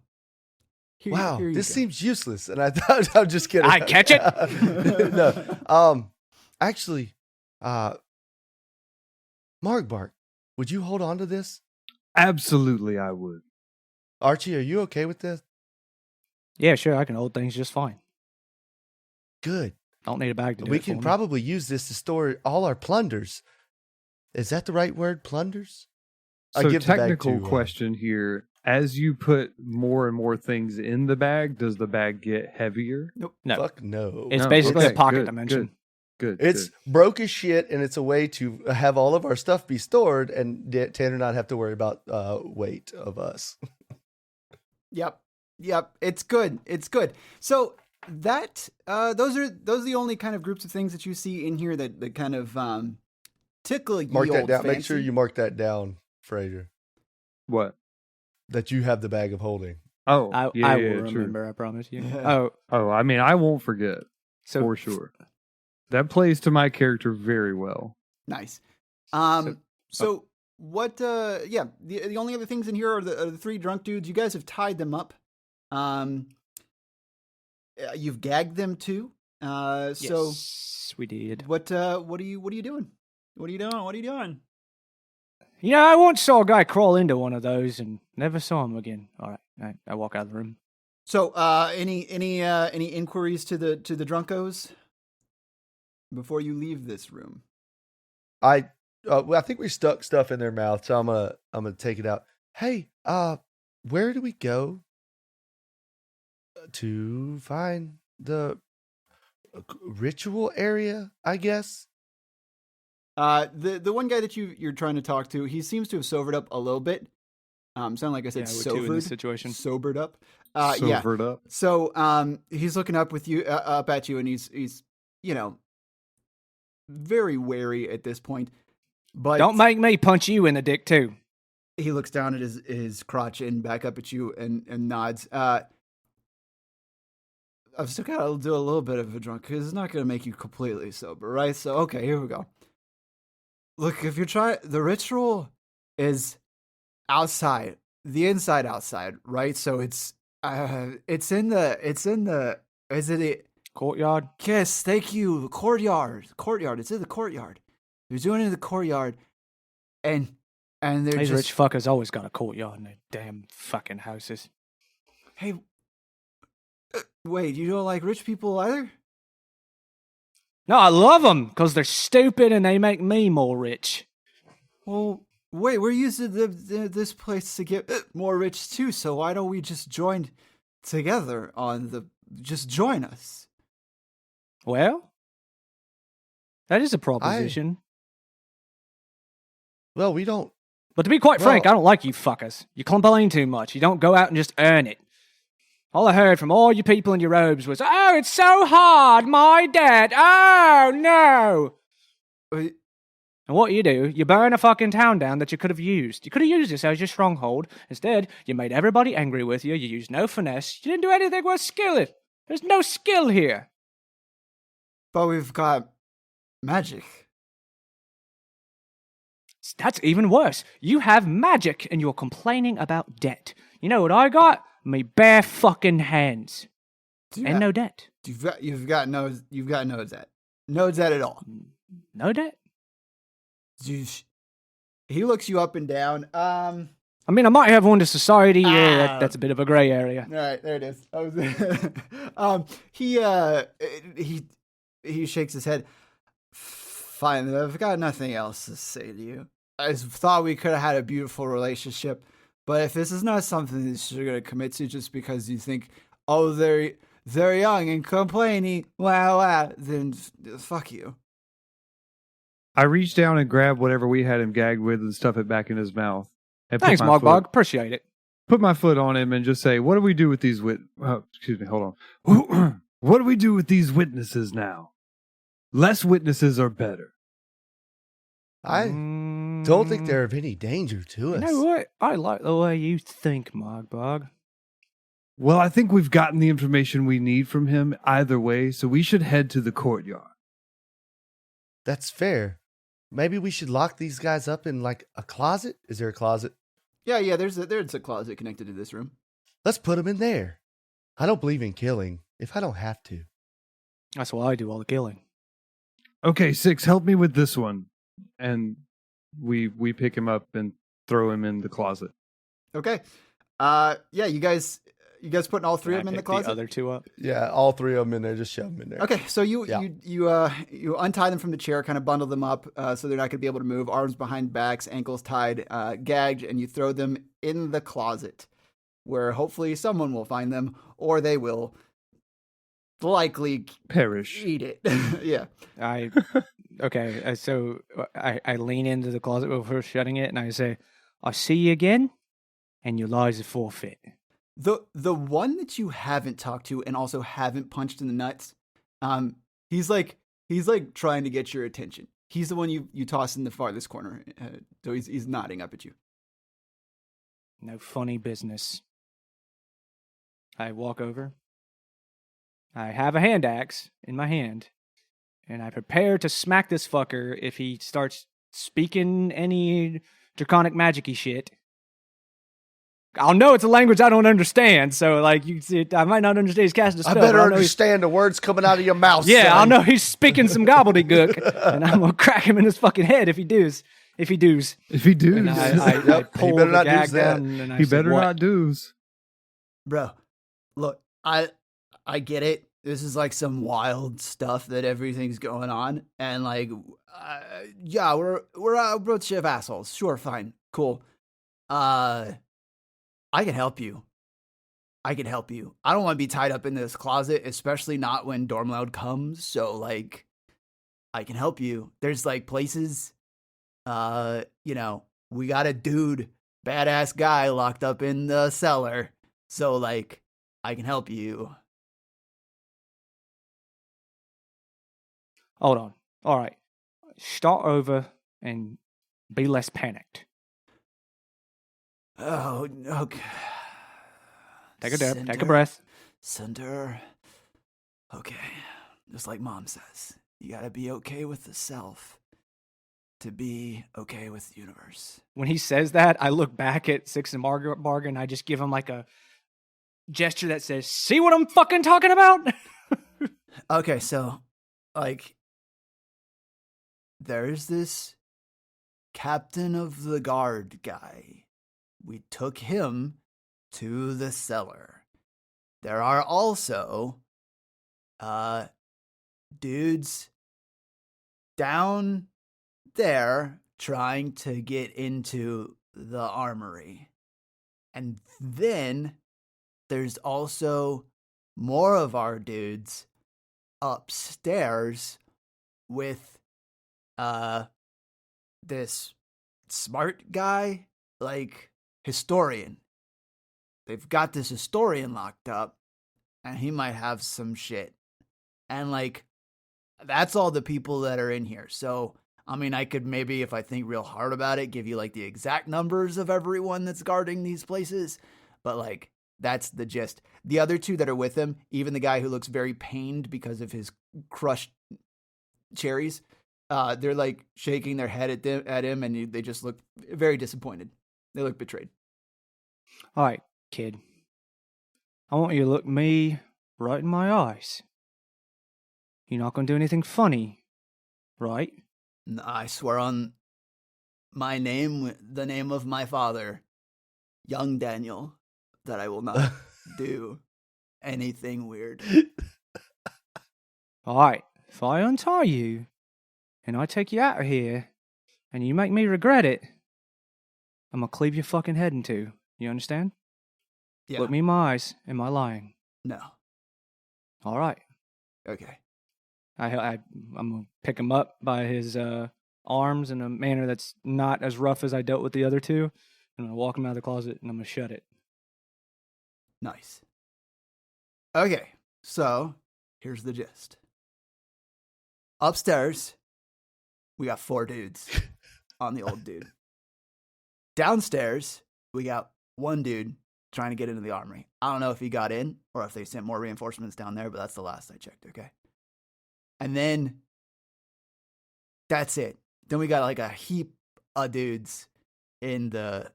Wow, Here you this go. seems useless, and I thought I'm just kidding. I catch it. No, actually, Margbark, would you hold on to this? Absolutely, I would. Archie, are you okay with this? Yeah, sure, I can hold things just fine. Good. Don't need a bag to do We it can for me. probably use this to store all our plunders. Is that the right word, plunders? I So give the bag technical to, question here. As you put more and more things in the bag, does the bag get heavier? No, Fuck no. it's No, basically okay, a pocket good, dimension. Good. It's broke as shit, and it's a way to have all of our stuff be stored and Tanner not have to worry about weight of us. Yep. It's good. So that those are the only kind of groups of things that you see in here that kind of tickle ye Mark that old down. fancy. Make sure you mark that down, Fraser. What? That you have the bag of holding. Oh, I will true. remember, I promise you. Yeah. Oh, I mean, I won't forget so for sure. That plays to my character very well. Nice. So- So what? Yeah. The only other things in here are the 3 drunk dudes. You guys have tied them up. You've gagged them too. So yes, we did. what are you doing? What are you doing? You know, I once saw a guy crawl into one of those and never saw him again. All right, I walk out of the room. So any inquiries to the drunkos before you leave this room? Well, I think we stuck stuff in their mouth, so I'm gonna take it out. Hey, where do we go to find the ritual area? I guess. The one guy that you're trying to talk to, he seems to have sobered up a little bit. Sound like I said Yeah, we're two in this sobered. situation. Sobered up. Yeah. Silvered up. So he's looking up at you, and he's very wary at this point. But Don't make me punch you in the dick too. he looks down at his crotch and back up at you and nods. I've still got to do a little bit of a drunk because it's not going to make you completely sober, right? So, okay, here we go. Look, if you're trying, the ritual is outside, the inside outside, right? So it's in the, is it Courtyard. Yes, thank you. The courtyard. It's in the courtyard. They're doing it in the courtyard. And they're These just, rich fuckers always got a courtyard in their damn fucking houses. hey, wait, you don't like rich people either? No, I love them because they're stupid and they make me more rich. Well, wait, we're using this place to get more rich too, so why don't we just join together just join us? Well, that is a proposition. Well, we don't. But to be quite frank, I don't like you fuckers. You complain too much. You don't go out and just earn it. All I heard from all you people in your robes was, "Oh, it's so hard, my debt. Oh, no." Wait, And what you do, you burn a fucking town down that you could have used. You could have used this as your stronghold. Instead, you made everybody angry with you. You used no finesse. You didn't do anything worth skill. There's no skill here. but we've got magic. That's even worse. You have magic and you're complaining about debt. You know what I got? Me bare fucking hands. And no debt. You've got no debt. No debt at all. No debt? He looks you up and down. I mean, I might have one to society. Yeah, that's a bit of a grey area. All right, there it is. He shakes his head. Fine, I've got nothing else to say to you. I thought we could have had a beautiful relationship, but if this is not something that you're going to commit to just because you think, oh, they're young and complaining, wow, then fuck you. I reach down and grab whatever we had him gagged with and stuff it back in his mouth. And Thanks, Margbark. Appreciate it. Put my foot on him and just say, "What do we do with these excuse me, hold on. What do we do with these witnesses now? Less witnesses are better." I don't think they're of any danger to us. You know what? I like the way you think, Margbark. Well, I think we've gotten the information we need from him either way, so we should head to the courtyard. That's fair. Maybe we should lock these guys up in like a closet. Is there a closet? Yeah, there's a closet connected to this room. Let's put them in there. I don't believe in killing if I don't have to. That's why I do all the killing. Okay, Six, help me with this one. And we pick him up and throw him in the closet. Okay. Yeah, you guys putting all three of them in the closet? The other two up. Yeah, all three of them in there. Just shove them in there. Okay, so you untie them from the chair, kind of bundle them up so they're not going to be able to move, arms behind backs, ankles tied, gagged, and you throw them in the closet where hopefully someone will find them or they will likely Perish. eat it. Yeah. Okay, so I lean into the closet before shutting it and I say, "I'll see you again and your lives are forfeit." The one that you haven't talked to and also haven't punched in the nuts, he's like trying to get your attention. He's the one you toss in the farthest corner. So he's nodding up at you. No funny business. I walk over. I have a hand axe in my hand, and I prepare to smack this fucker if he starts speaking any draconic magic-y shit. I'll know it's a language I don't understand, so like I might not understand he's casting a spell. I better understand the words coming out of your mouth. Yeah, son. I'll know he's speaking some gobbledygook, and I'm gonna crack him in his fucking head if he does. If he doos. And I pull better the not gag doos that. down, and I He say, better "What?" not doos. Bro, look, I get it. This is like some wild stuff that everything's going on, and like, yeah, we're a bunch of assholes. Sure, fine, cool. I can help you. I don't want to be tied up in this closet, especially not when Dormloud comes. So like, I can help you. There's like places, we got a dude, badass guy locked up in the cellar. So like, I can help you. Hold on. All right. Start over and be less panicked. Oh, okay. Take a dip. Take a Cinder, breath. Cinder. Okay. Just like Mom says, you gotta be okay with the self to be okay with the universe. When he says that, I look back at Six and Margbark and I just give him like a gesture that says, "See what I'm fucking talking about?" Okay, so, like, there's this captain of the guard guy. We took him to the cellar. There are also, dudes down there trying to get into the armory. And then there's also more of our dudes upstairs with this smart guy, like historian. They've got this historian locked up, and he might have some shit. And like, that's all the people that are in here. So, I mean, I could maybe, if I think real hard about it, give you like the exact numbers of everyone that's guarding these places. But like, that's the gist. The other two that are with him, even the guy who looks very pained because of his crushed cherries, they're like shaking their head at him, and they just look very disappointed. They look betrayed. All right, kid. I want you to look me right in my eyes. You're not going to do anything funny, right? I swear on my name, the name of my father, young Daniel, that I will not do anything weird. All right, if I untie you and I take you out of here and you make me regret it, I'm going to cleave your fucking head in two. You understand? Yeah. Look me in my eyes. Am I lying? No. All right. Okay. I'm going to pick him up by his arms in a manner that's not as rough as I dealt with the other two. I'm going to walk him out of the closet and I'm going to shut it. Nice. Okay. So, here's the gist. Upstairs, we got 4 dudes on the old dude. Downstairs, we got 1 dude trying to get into the armory. I don't know if he got in or if they sent more reinforcements down there, but that's the last I checked, okay? And then that's it. Then we got like a heap of dudes in the...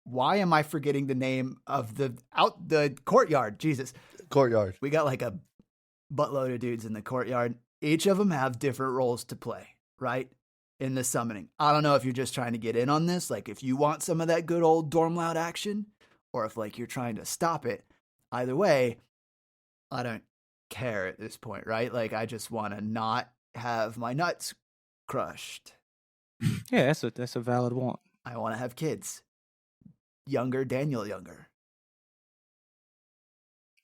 Why am I forgetting the name of the courtyard? Jesus. Courtyard. We got like a buttload of dudes in the courtyard. Each of them have different roles to play, right? In the summoning. I don't know if you're just trying to get in on this, like if you want some of that good old Dormloud action, or if like you're trying to stop it. Either way, I don't care at this point, right? Like I just want to not have my nuts crushed. Yeah, that's a valid want. I want to have kids. Younger Daniel younger.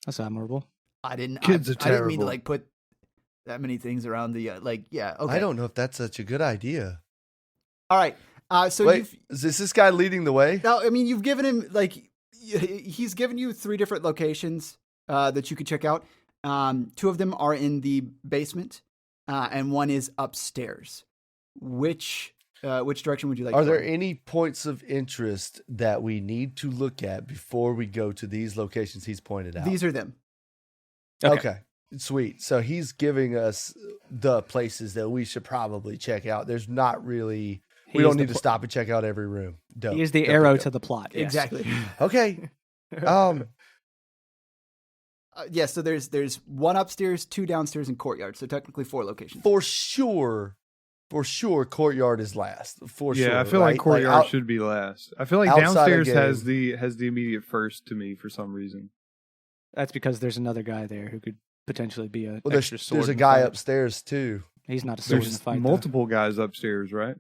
That's admirable. I didn't Kids are I didn't mean to terrible. like put that many things around the yeah, okay. I don't know if that's such a good idea. All right. So Wait, is this guy leading the way? now, I mean, you've given him like he's given you 3 different locations that you could check out. 2 of them are in the basement, and 1 is upstairs. Which direction would you like? Are to there go? any points of interest that we need to look at before we go to these locations he's pointed out? These are them. Okay. Sweet. So he's giving us the places that we should probably check out. There's not really... We don't need to stop and check out every room. Dope. He is the Dope, arrow dope. to the plot. Yes. Exactly. Okay. Yeah. So there's 1 upstairs, 2 downstairs, and courtyard. So technically 4 locations. For sure, courtyard is last. For sure. Yeah, I feel right? like courtyard out- should be last. I feel like outside of downstairs game. has the immediate first to me for some reason. That's because there's another guy there who could potentially be a Well, extra sword. there's a in the guy fight. upstairs too. He's not a sword in the There's fight. though. multiple guys upstairs, right?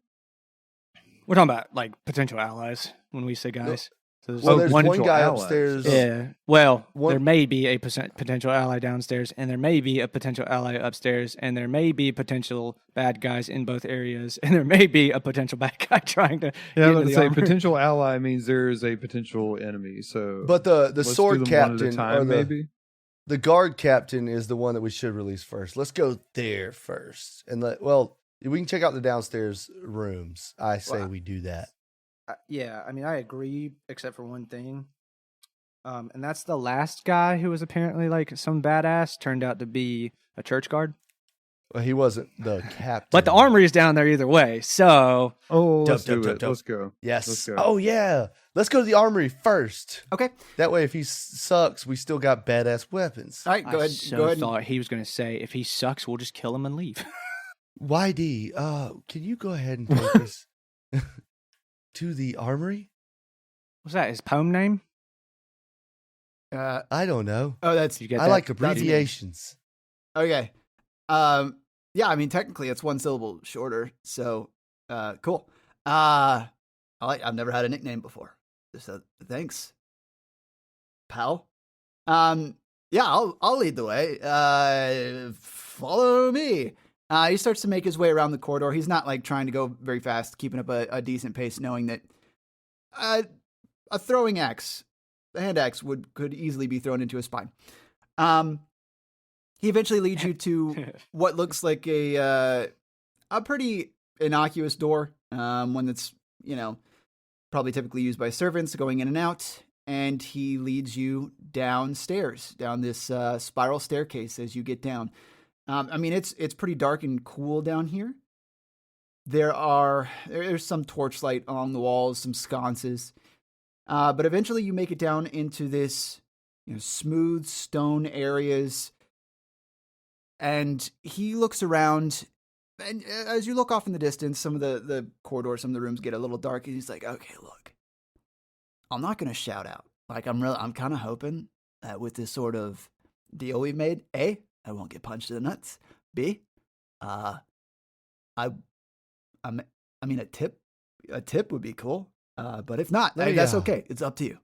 We're talking about like potential allies when we say guys. So there's Well, Oh, there's one. one guy allies. upstairs. Yeah. Well, One- there may be a potential ally downstairs, and there may be a potential ally upstairs, and there may be potential bad guys in both areas, and there may be a potential bad guy trying to. Yeah, I get was into going to the say armor. potential ally means there is a potential enemy. So, But the let's sword do them one at a captain time, or maybe. the guard captain is the one that we should release first. Let's go there first, and we can check out the downstairs rooms. I say Well, we do that. Yeah, I mean, I agree, except for one thing. And that's the last guy who was apparently like some badass turned out to be a church guard. Well, he wasn't the captain, But the armory is down there either way. So Oh, let's Dub, do dub, it. dub. Let's go. Yes. Let's go. Oh yeah. Let's go to the armory first. Okay. That way, if he sucks, we still got badass weapons. All right, I go ahead. so Go ahead. thought he was going to say, if he sucks, we'll just kill him and leave. YD, can you go ahead and take us to the armory? What's that? His poem name? I don't know. Oh, that's Did you get I that? like abbreviations. okay. Yeah, I mean technically it's one syllable shorter, so cool. I've never had a nickname before. So thanks, pal. Yeah, I'll lead the way. Follow me. He starts to make his way around the corridor. He's not like trying to go very fast, keeping up a decent pace, knowing that a throwing axe, a hand axe, could easily be thrown into his spine. He eventually leads you to what looks like a pretty innocuous door, one that's probably typically used by servants going in and out. And he leads you downstairs, down this spiral staircase as you get down. I mean, it's pretty dark and cool down here. There's some torchlight along the walls, some sconces, but eventually you make it down into this smooth stone areas. And he looks around, and as you look off in the distance, some of the corridors, some of the rooms get a little dark. And he's like, "Okay, look, I'm not gonna shout out. Like, I'm kind of hoping that with this sort of deal we've made, A, I won't get punched in the nuts. B, I mean, a tip would be cool. But if not, that's okay. It's up to you."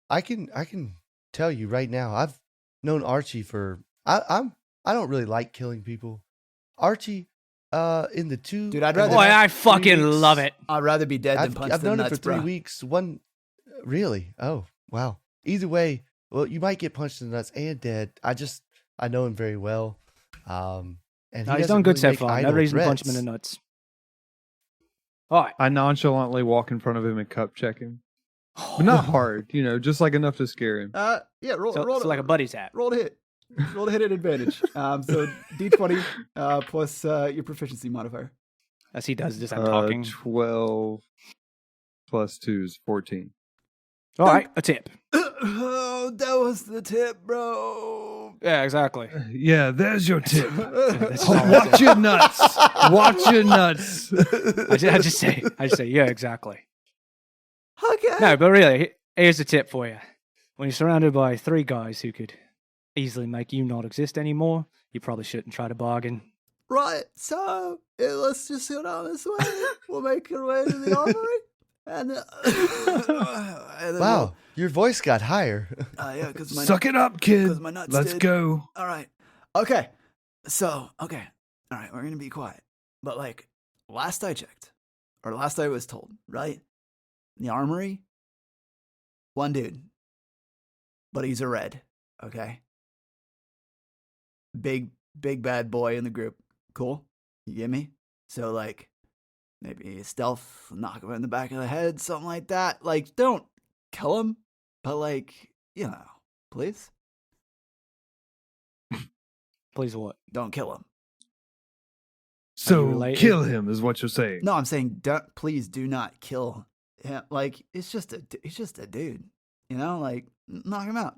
I can tell you right now. I've known Archie for I don't really like killing people. Archie, in the two. Dude, I'd in the rather- Boy, last I 3 fucking weeks, love it. I'd rather be dead than punched I've in the known him nuts, for 3 bro. weeks. Really? Oh, wow. Either way, well, you might get punched in the nuts and dead. I know him very well. And No, he's done good so far. No reason to punch him in the nuts. All right. I nonchalantly walk in front of him and cup check him. But not hard, just like enough to scare him. Yeah, roll So like a buddy tap. roll to hit. Roll to hit at advantage. So D20 plus your proficiency modifier. As he does this, I'm talking. 12 plus 2 is 14. All right, a tip. Oh, that was the tip, bro. Yeah, exactly. Yeah, there's your tip. That's Oh, all watch your nuts. Watch your nuts. I just say, yeah, exactly. Okay. No, but really, here's a tip for you. When you're surrounded by 3 guys who could easily make you not exist anymore, you probably shouldn't try to bargain. Right. So let's just go down this way. We'll make our way to the armory. And then Wow, your voice got higher. yeah, because my Suck it up, kid. 'cause my nuts Let's did. go. All right. Okay. So, okay. All right. We're going to be quiet. But, like, last I checked, or last I was told, right? The armory, one dude. But he's a red. Okay. Big bad boy in the group. Cool. You get me? So, like, maybe stealth, knock him in the back of the head, something like that. Like, don't kill him, but, like, please. Please what? Don't kill him. So related? kill him is what you're saying. No, I'm saying please do not kill him. Like, he's just a dude, like, knock him out.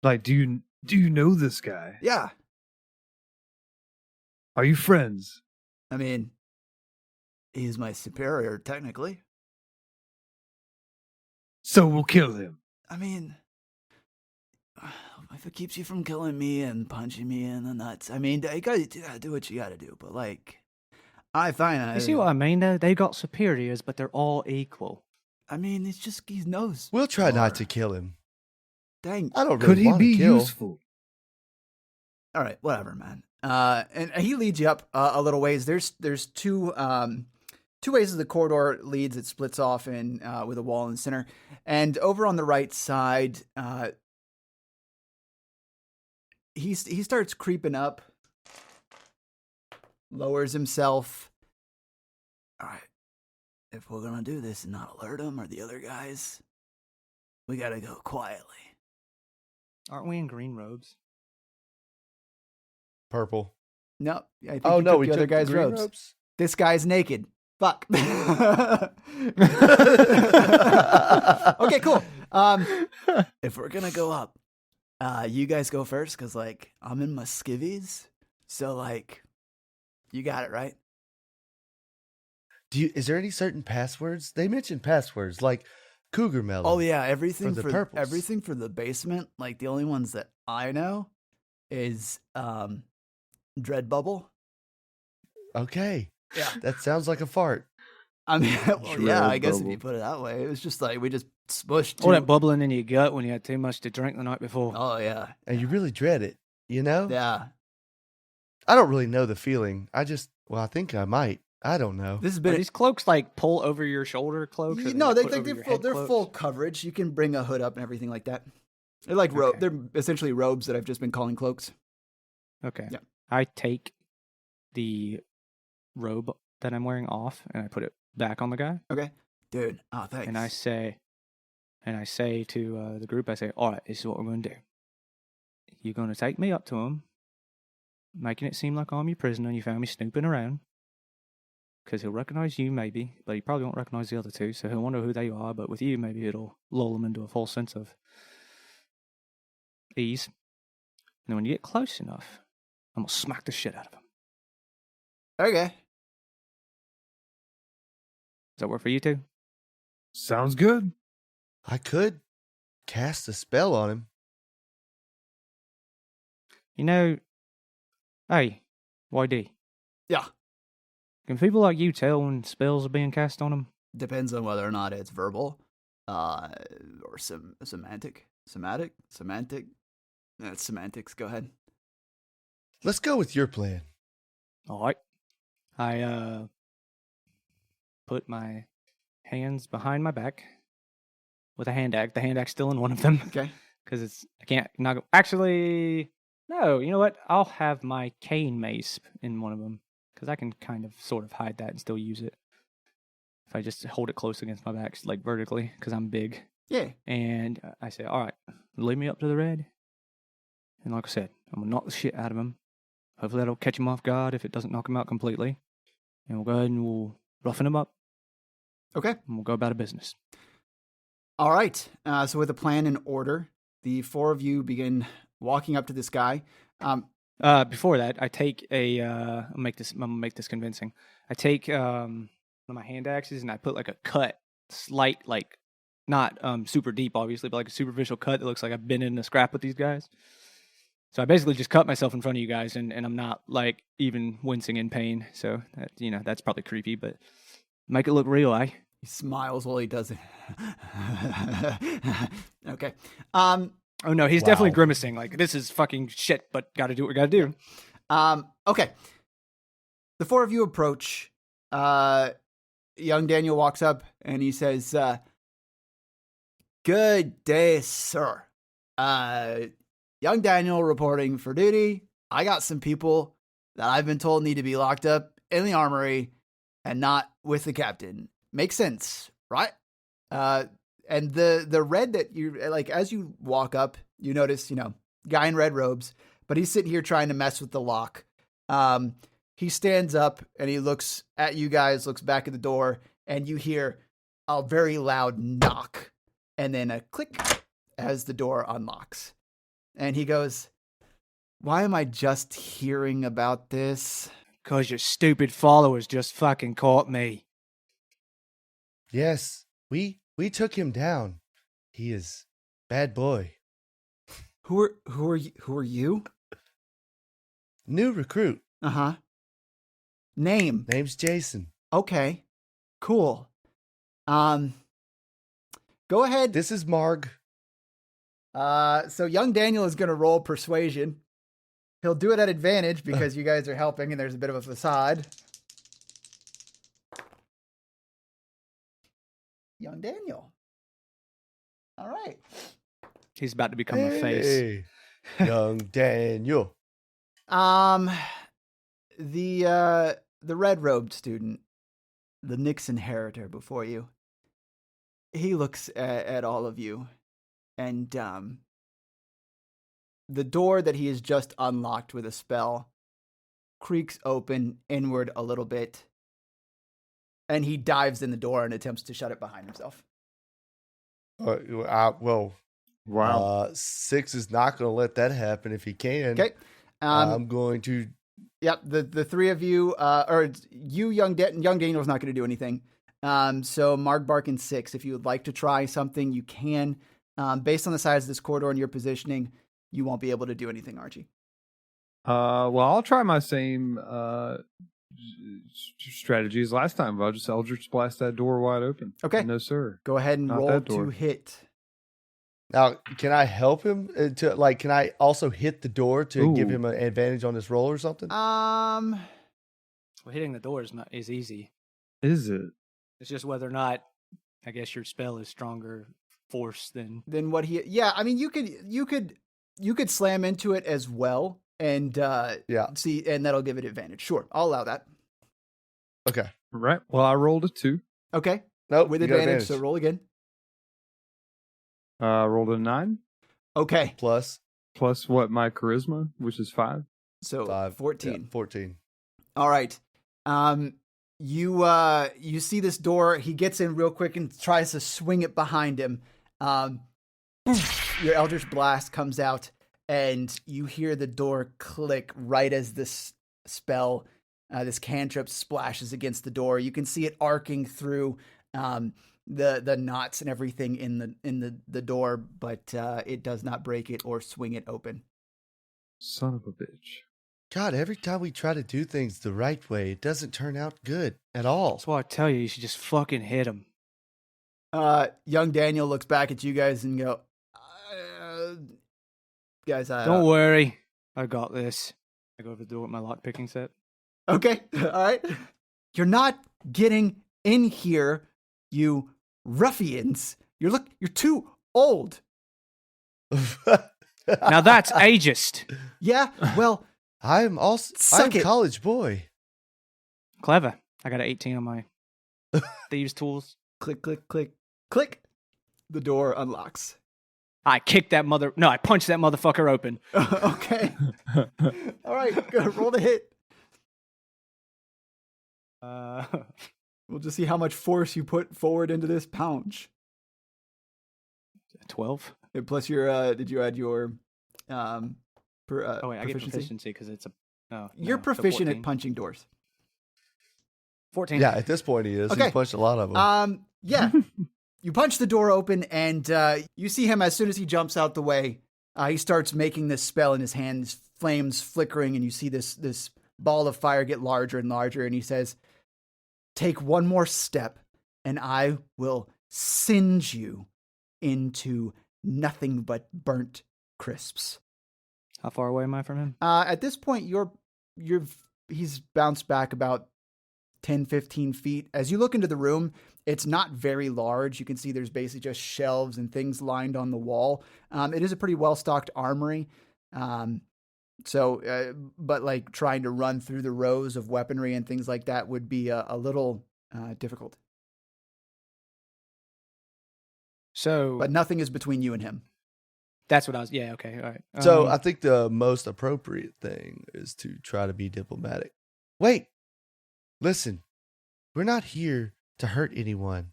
Like, do you know this guy? Yeah. Are you friends? I mean, he's my superior, technically. So we'll kill him. I mean, if it keeps you from killing me and punching me in the nuts, I mean, you gotta do what you gotta do. But, like, I find You see what I mean, though? They got superiors, but they're all equal. I mean, he knows. We'll try not more. to kill him. Dang. I don't really Could he want to be kill. useful? All right, whatever, man. And he leads you up a little ways. There's two ways of the corridor leads. It splits off in with a wall in the center, and over on the right side, he starts creeping up, lowers himself. All right, if we're gonna do this and not alert him or the other guys, we gotta go quietly. Aren't we in green robes? Purple. No, I think Oh you no, took we the other took the guy's green robes. robes? This guy's naked. Fuck. Okay, cool. If we're gonna go up, you guys go first, cause like I'm in my skivvies, so like, you got it right. Is there any certain passwords? They mentioned passwords like Cougar Melon. Oh yeah, everything For the for purples. everything for the basement. Like the only ones that I know is Dread Bubble. Okay. Yeah. That sounds like a fart. I mean, well, yeah, I Dread guess if Bubble. you put it that way, it was just like we just smushed. All that bubbling in your gut when you had too much to drink the night before. Oh yeah, And you really dread it, you know? yeah. I don't really know the feeling. I think I might. I don't know. This has Are been these cloaks like pull over your shoulder cloaks? or no, like, they put over your they're head they're cloaks? full coverage. You can bring a hood up and everything like that. They're like Okay. they're essentially robes that I've just been calling cloaks. Okay. Yeah. I take the robe that I'm wearing off and I put it back on the guy. Okay, dude. Oh, thanks. And I say to the group, I say, all right, this is what we're going to do. You're going to take me up to him, making it seem like I'm your prisoner and you found me snooping around. Because he'll recognize you, maybe, but he probably won't recognize the other two, so he'll wonder who they are. But with you, maybe it'll lull him into a false sense of ease. And then when you get close enough, I'm going to smack the shit out of him. Okay. Does that work for you two? Sounds good. I could cast a spell on him. You know, hey, YD, Yeah. can people like you tell when spells are being cast on them? Depends on whether or not it's verbal, or semantic. That's semantics. Go ahead. Let's go with your plan. All right. I put my hands behind my back with a hand axe. The hand axe still in one of them. Okay. Because I can't not go. Actually, no. You know what? I'll have my cane mace in one of them because I can kind of sort of hide that and still use it if I just hold it close against my back, like vertically, because I'm big. Yeah. And I say, all right, lead me up to the red. And like I said, I'm gonna knock the shit out of him. Hopefully that'll catch him off guard if it doesn't knock him out completely. And we'll go ahead and we'll roughen him up. Okay. And we'll go about our business. All right. So with a plan in order, the four of you begin walking up to this guy. Before that, I take a. I'm gonna make this convincing. I take one of my hand axes and I put like a cut, slight, like not super deep, obviously, but like a superficial cut that looks like I've been in a scrap with these guys. So I basically just cut myself in front of you guys, and I'm not like even wincing in pain. So that, that's probably creepy, but make it look real, eh? He smiles while he does it. Okay. Oh no, he's definitely Wow. grimacing. Like this is fucking shit, but got to do what we got to do. Okay. The four of you approach. Young Daniel walks up and he says, "Good day, sir. Young Daniel reporting for duty. I got some people that I've been told need to be locked up in the armory and not with the captain. Makes sense, right?" And the red that you like as you walk up, you notice, guy in red robes, but he's sitting here trying to mess with the lock. He stands up and he looks at you guys, looks back at the door, and you hear a very loud knock and then a click as the door unlocks. And he goes, "Why am I just hearing about this?" Cause your stupid followers just fucking caught me. Yes, we took him down. He is bad boy. Who are you? New recruit. Uh-huh. Name. Name's Jason. Okay. Cool. Go ahead. This is Marg. So young Daniel is going to roll persuasion. He'll do it at advantage because you guys are helping and there's a bit of a facade. Young Daniel. All right. He's about to become a face. Young Daniel. The red-robed student, the Nix Inheritor before you, he looks at all of you, and the door that he has just unlocked with a spell creaks open inward a little bit, and he dives in the door and attempts to shut it behind himself. Well, Wow. 6 is not going to let that happen if he can. Okay. I'm going to. Yep, the three of you, or you, young Daniel's not going to do anything. So Margbark and 6, if you would like to try something, you can. Based on the size of this corridor and your positioning, you won't be able to do anything, Archie. Well, I'll try my same strategy as last time. I'll just Eldritch Blast that door wide open. Okay. No, sir. Go ahead and Not roll that door. to hit. Now, can I help him can I also hit the door to give Ooh. him an advantage on this roll or something? Well, hitting the door is easy. Is it? It's just whether or not, I guess, your spell is stronger force than. Then what he? Yeah, I mean, you could slam into it as well, and see, and that'll give it advantage. Sure, I'll allow that. Okay. Right. Well, I rolled a 2. Okay, Nope. with you got advantage. So roll again. Rolled a 9 Okay, Plus plus what my charisma, which is 5. so 5. 14. Yeah, 14. All right. You see this door. He gets in real quick and tries to swing it behind him. Your Eldritch Blast comes out, and you hear the door click right as this spell, this cantrip splashes against the door. You can see it arcing through the knots and everything in the door, but it does not break it or swing it open. Son of a bitch. God, every time we try to do things the right way, it doesn't turn out good at all. That's why I tell you should just fucking hit him. Young Daniel looks back at you guys and go, guys, Don't worry, I got this. I go over the door with my lock picking set. Okay, all right. You're not getting in here, you ruffians. You're too old. Now that's ageist. Yeah, well, I'm Suck a it. college boy. Clever. I got an 18 on my thieves' tools. click, click, click, click. The door unlocks. I kicked that I punched that motherfucker open. Okay. All right, go, roll the hit. We'll just see how much force you put forward into this punch. 12. And plus your, did you add your Oh wait, I get proficiency because it's a. Oh, You're no, so proficient 14. at punching doors. 14. Yeah, at this point he is. Okay. He's punched a lot of them. Yeah. You punch the door open, and you see him as soon as he jumps out the way. He starts making this spell in his hands, flames flickering, and you see this ball of fire get larger and larger. And he says, "Take one more step, and I will singe you into nothing but burnt crisps." How far away am I from him? At this point, he's bounced back about 10, 15 feet. As you look into the room, it's not very large. You can see there's basically just shelves and things lined on the wall. It is a pretty well-stocked armory. But like trying to run through the rows of weaponry and things like that would be a little difficult. So, But nothing is between you and him. that's what I was. Yeah, okay, all right. So I think the most appropriate thing is to try to be diplomatic. Wait, listen, we're not here to hurt anyone.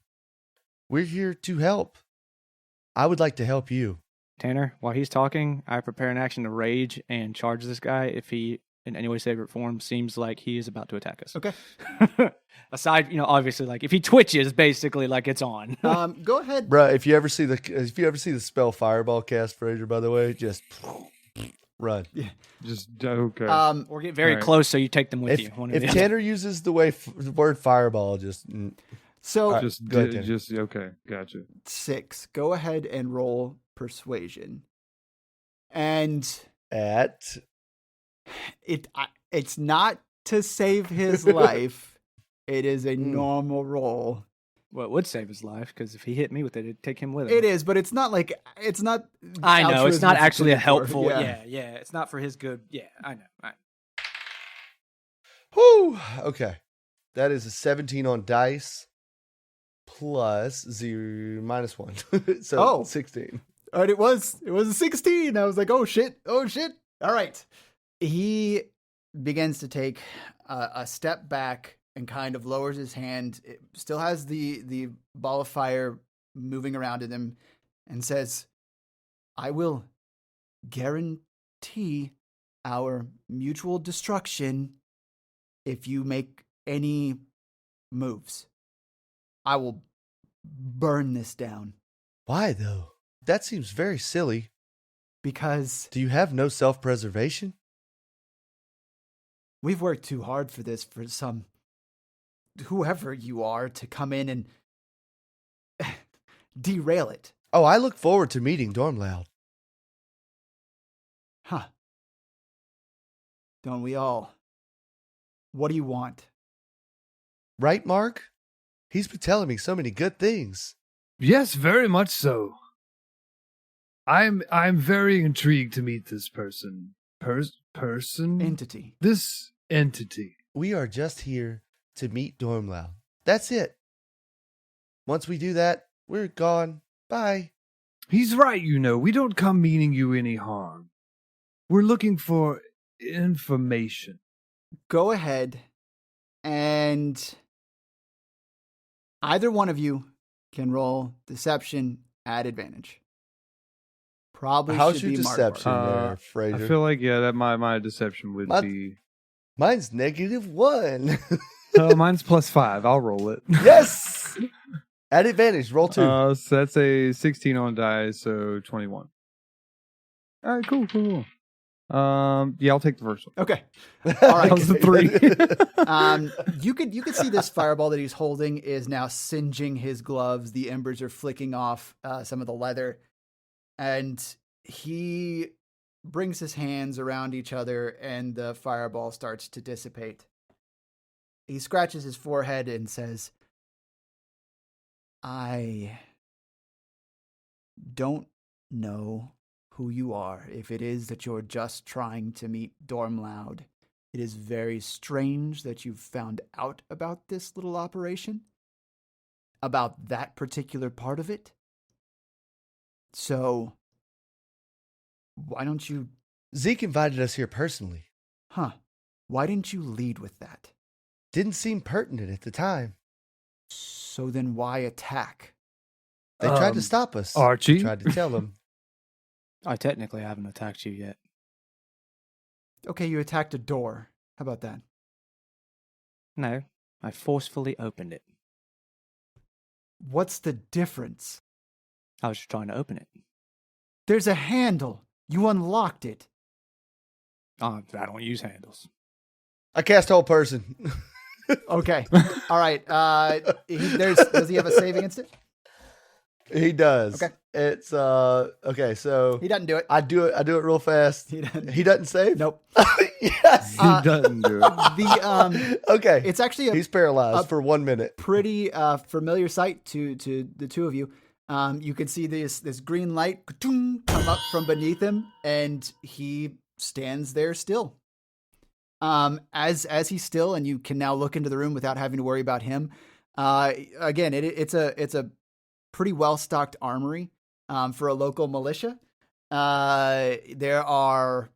We're here to help. I would like to help you. Tanner, while he's talking, I prepare an action to rage and charge this guy if he, in any way, shape, or form, seems like he is about to attack us. Okay. Aside, obviously, like if he twitches, basically, like it's on. Go ahead. Bruh, if you ever see the spell Fireball cast, Fraser, by the way, just run. Just okay. Or get very All right. close so you take them with you. One or If the other. Tanner uses the word Fireball, just So All right, Just, go ahead, Tanner. just okay. Gotcha. 6. Go ahead and roll persuasion. And At it's not to save his life. It is a normal roll. Well, it would save his life because if he hit me with it, it'd take him with him. It is, but it's not. I know it's not altruism actually a for- helpful. Yeah, it's not for his good. Yeah, I know. whoo. Okay, that is a 17 on dice plus 0 minus 1, so 16. All right, it was a 16. I was like, oh shit. All right. He begins to take a step back and kind of lowers his hand. It still has the ball of fire moving around in him, and says, I will guarantee our mutual destruction if you make any moves. I will burn this down Why though? That seems very silly. because Do you have no self-preservation? we've worked too hard for this, for whoever you are, to come in and derail it. Oh, I look forward to meeting Dormloud. Huh. Don't we all? What do you want? Right, Mark? He's been telling me so many good things. Yes, very much so. I'm very intrigued to meet this person. Person? Entity. This entity. We are just here to meet Dormloud. That's it. Once we do that, we're gone. Bye. He's right, you know. We don't come meaning you any harm. We're looking for information. Go ahead and either one of you can roll deception at advantage. Probably How's should your be deception Margbark. there, Fraser? I feel like, yeah, that my deception would be... Mine's -1. Mine's +5. I'll roll it. Yes! At advantage, roll 2. So that's a 16 on dice, so 21. All right, cool. Yeah, I'll take the first one. Okay. All right. That was a 3. You could see this fireball that he's holding is now singeing his gloves. The embers are flicking off some of the leather, and he brings his hands around each other, and the fireball starts to dissipate. He scratches his forehead and says, I don't know who you are. If it is that you're just trying to meet Dormloud, it is very strange that you've found out about this little operation, about that particular part of it. So, why don't you... Zeke invited us here personally. Why didn't you lead with that? Didn't seem pertinent at the time. So then why attack? They tried to stop us. Archie? Tried to tell them. I technically haven't attacked you yet. Okay, you attacked a door. How about that? No, I forcefully opened it. What's the difference? I was just trying to open it. There's a handle. You unlocked it. I don't use handles. I cast whole person. Okay. All right. Does he have a save against it? He does. Okay. It's okay, so He doesn't do it. I do it real fast. He doesn't. He doesn't save? Nope. Yes. He doesn't do it. Okay. It's actually He's paralyzed a- for 1 minute. pretty familiar sight to the two of you. You can see this green light come up from beneath him, and he stands there still. As he's still, and you can now look into the room without having to worry about him. Again, it's a pretty well stocked armory for a local militia. There are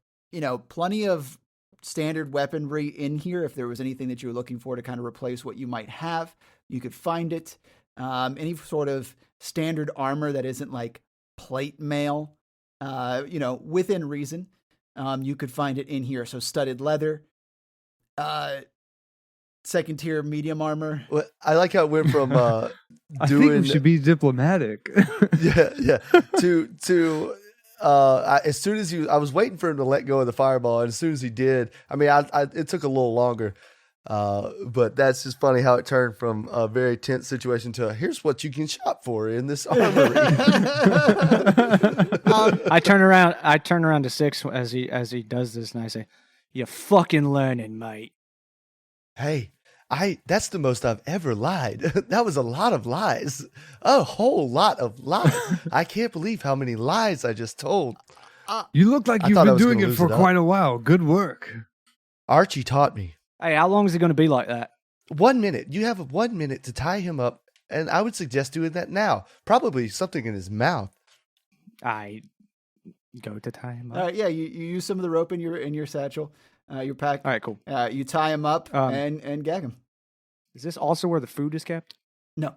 plenty of standard weaponry in here. If there was anything that you were looking for to kind of replace what you might have, you could find it. Any sort of standard armor that isn't like plate mail, within reason, you could find it in here. So studded leather, second tier medium armor. Well, I like how it went from I think we should be diplomatic. yeah. To as soon as I was waiting for him to let go of the fireball, and as soon as he did, I mean, it took a little longer. But that's just funny how it turned from a very tense situation to here's what you can shop for in this armory. I turn around to Six as he does this, and I say, "You're fucking learning, mate." Hey, that's the most I've ever lied. That was a lot of lies. A whole lot of lies. I can't believe how many lies I just told. You look like I you've thought I been was doing gonna it lose for it up. quite a while. Good work. Archie taught me. Hey, how long is it going to be like that? 1 minute. You have 1 minute to tie him up, and I would suggest doing that now. Probably something in his mouth. I go to tie him up. All right, yeah, you use some of the rope in your satchel, your pack. All right, cool. You tie him up Um, and gag him. Is this also where the food is kept? No.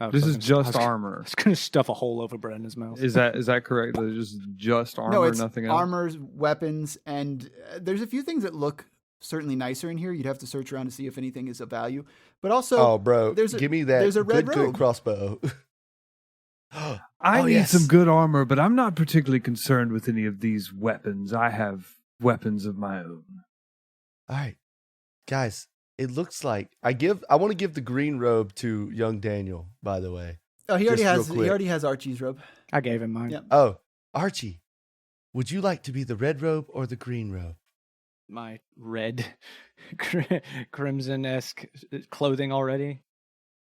Oh, This is fucking- just I was armor. I was going to stuff a hole over Brendan's mouth. Is that correct? That it's just armor, No, it's nothing else? armors, weapons, and there's a few things that look certainly nicer in here. You'd have to search around to see if anything is of value. But also, Oh, bro, there's give me that there's a red good robe. crossbow. I Oh, need yes. some good armor, but I'm not particularly concerned with any of these weapons. I have weapons of my own. All right, guys, it looks like I want to give the green robe to young Daniel, by the way. Oh, he already Just real quick. has Archie's robe. I gave him mine. Yeah. Oh, Archie, would you like to be the red robe or the green robe? My red crimson-esque clothing already.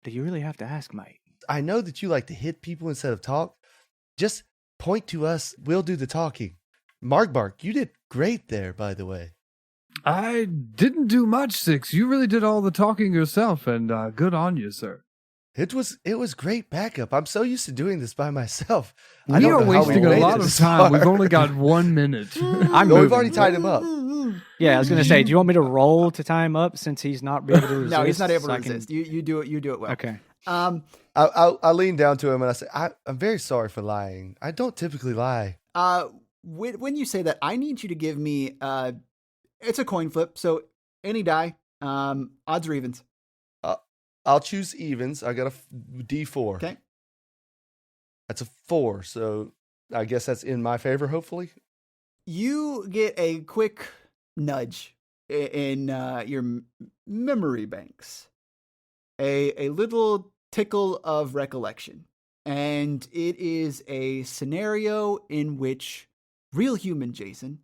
Do you really have to ask, mate? I know that you like to hit people instead of talk. Just point to us. We'll do the talking. Margbark, you did great there, by the way. I didn't do much, Six. You really did all the talking yourself, and good on you, sir. It was great backup. I'm so used to doing this by myself. I We don't are know how we wasting a made lot it of this time. We've far. only got 1 minute. I'm No, we've moving. already tied him up. Yeah, I was going to say, do you want me to roll to tie him up since he's not able to resist? No, he's not able so to I can- resist. You do it. You do it well. Okay. I lean down to him and I say, I'm very sorry for lying. I don't typically lie. When you say that, I need you to give me it's a coin flip, so any die, odds or evens. I'll choose evens. I got a D4. Okay. That's a 4, so I guess that's in my favor, hopefully. You get a quick nudge in your memory banks, a little tickle of recollection, and it is a scenario in which real human Jason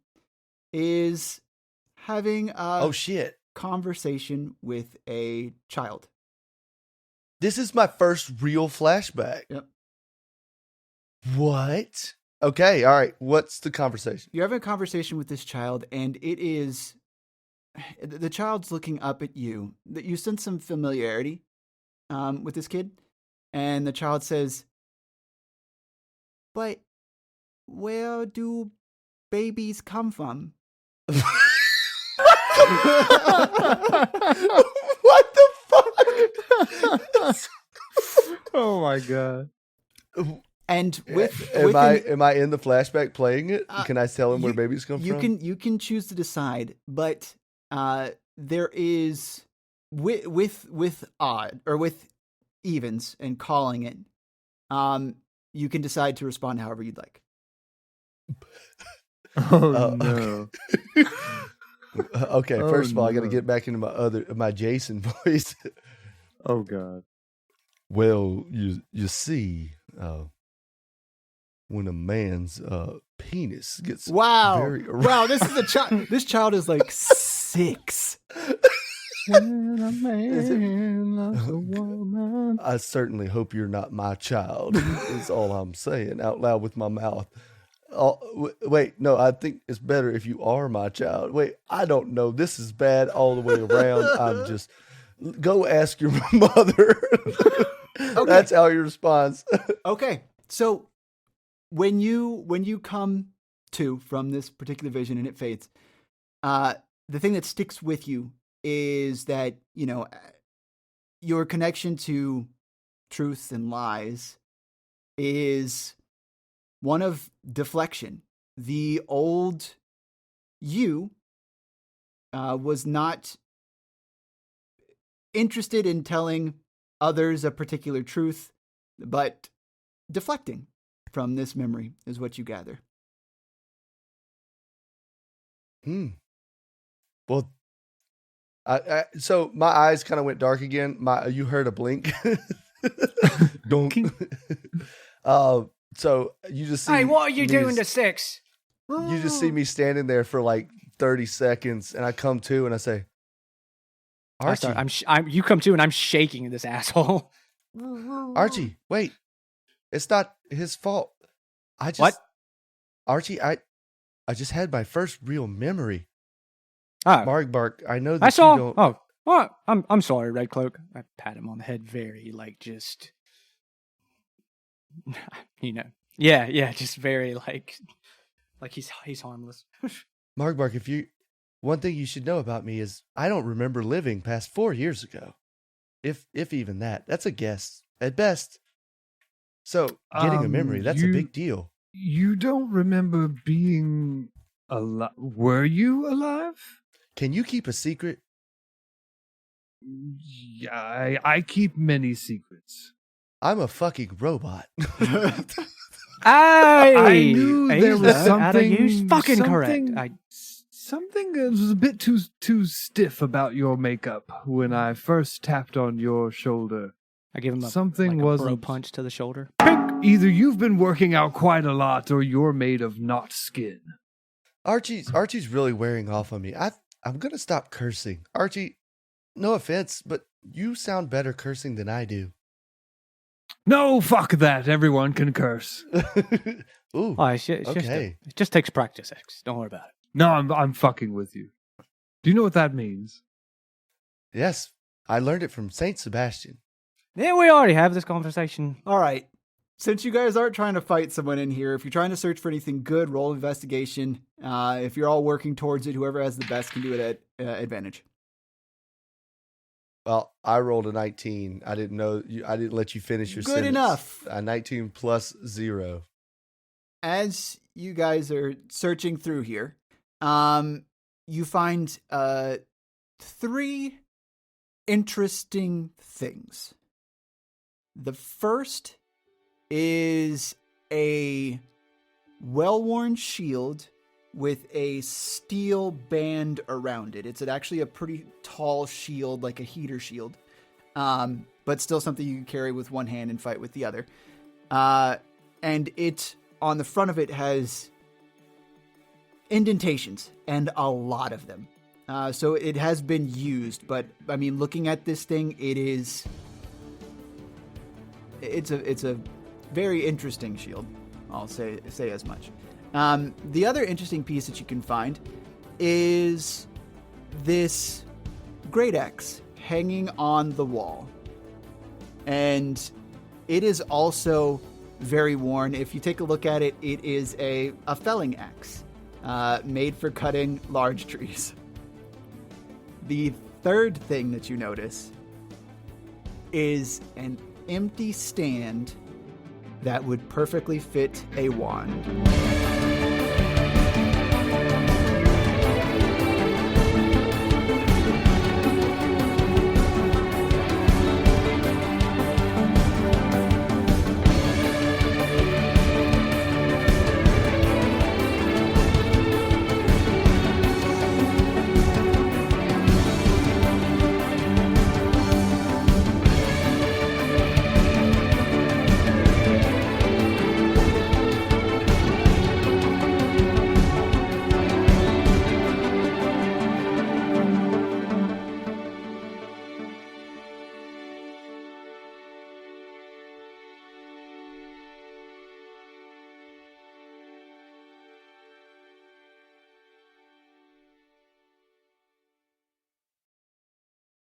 is having a Oh, shit. conversation with a child. This is my first real flashback. Yep. What? Okay, all right. What's the conversation? You're having a conversation with this child, and it is the child's looking up at you. That you sense some familiarity with this kid, and the child says, "But where do babies come from?" What the fuck? Oh my god. And with am within- I in the flashback playing it? Can I tell him where you- babies come you from? you can choose to decide, but there is with odd or with evens and calling it, you can decide to respond however you'd like. Oh no. Okay, Oh, first of all, I got to no. get back into my Jason voice. Oh god. Well, you see, when a man's penis gets Wow! very Wow! This is a child. This child is like 6. I certainly hope you're not my child. Is all I'm saying out loud with my mouth. Wait, no, I think it's better if you are my child. Wait, I don't know. This is bad all the way around. I'm just go ask your mother. That's how he responds. Okay, so when you come to from this particular vision and it fades, the thing that sticks with you is that your connection to truth and lies is one of deflection. The old you was not interested in telling others a particular truth, but deflecting from this memory is what you gather. Well, So my eyes kind of went dark again. You heard a blink. Don't. So you just see. Hey, what are you me doing to as- 6? You just see me standing there for like 30 seconds, and I come to and I say, Archie, You come to and I'm shaking this asshole. Archie, wait, it's not his fault. What? Archie, I just had my first real memory. Oh, Margbark, I know that I saw. you don't. Oh, what? I'm sorry, Red Cloak. I pat him on the head, very just, yeah, just very like he's harmless. Margbark, one thing you should know about me is I don't remember living past 4 years ago, if even that. That's a guess at best. So getting a memory, that's a big deal. You don't remember being alive? Were you alive? Can you keep a secret? Yeah, I keep many secrets. I'm a fucking robot. I knew there was something fucking something, correct. Something that was a bit too stiff about your makeup when I first tapped on your shoulder. I give him a Something a wasn't bro punch to the shoulder. Either you've been working out quite a lot, or you're made of not skin. Archie's really wearing off on me. I'm gonna stop cursing. Archie, no offense, but you sound better cursing than I do. No, fuck that. Everyone can curse. Ooh, Oh, it just takes practice, X. Don't worry about it. No, I'm fucking with you. Do you know what that means? yes, I learned it from Saint Sebastian. Yeah, we already have this conversation. All right. Since you guys aren't trying to fight someone in here, if you're trying to search for anything good, roll investigation. If you're all working towards it, whoever has the best can do it at advantage. Well, I rolled a 19. I didn't know I didn't let you finish your Good sentence. enough. A 19 plus 0. As you guys are searching through here, you find 3 interesting things. The first is a well-worn shield with a steel band around it. It's actually a pretty tall shield, like a heater shield, but still something you can carry with one hand and fight with the other. And it, on the front of it, has indentations, and a lot of them. So it has been used, but I mean, looking at this thing, it's a very interesting shield. I'll say as much. The other interesting piece that you can find is this great axe hanging on the wall, and it is also very worn. If you take a look at it, it is a felling axe made for cutting large trees. The third thing that you notice is an empty stand that would perfectly fit a wand.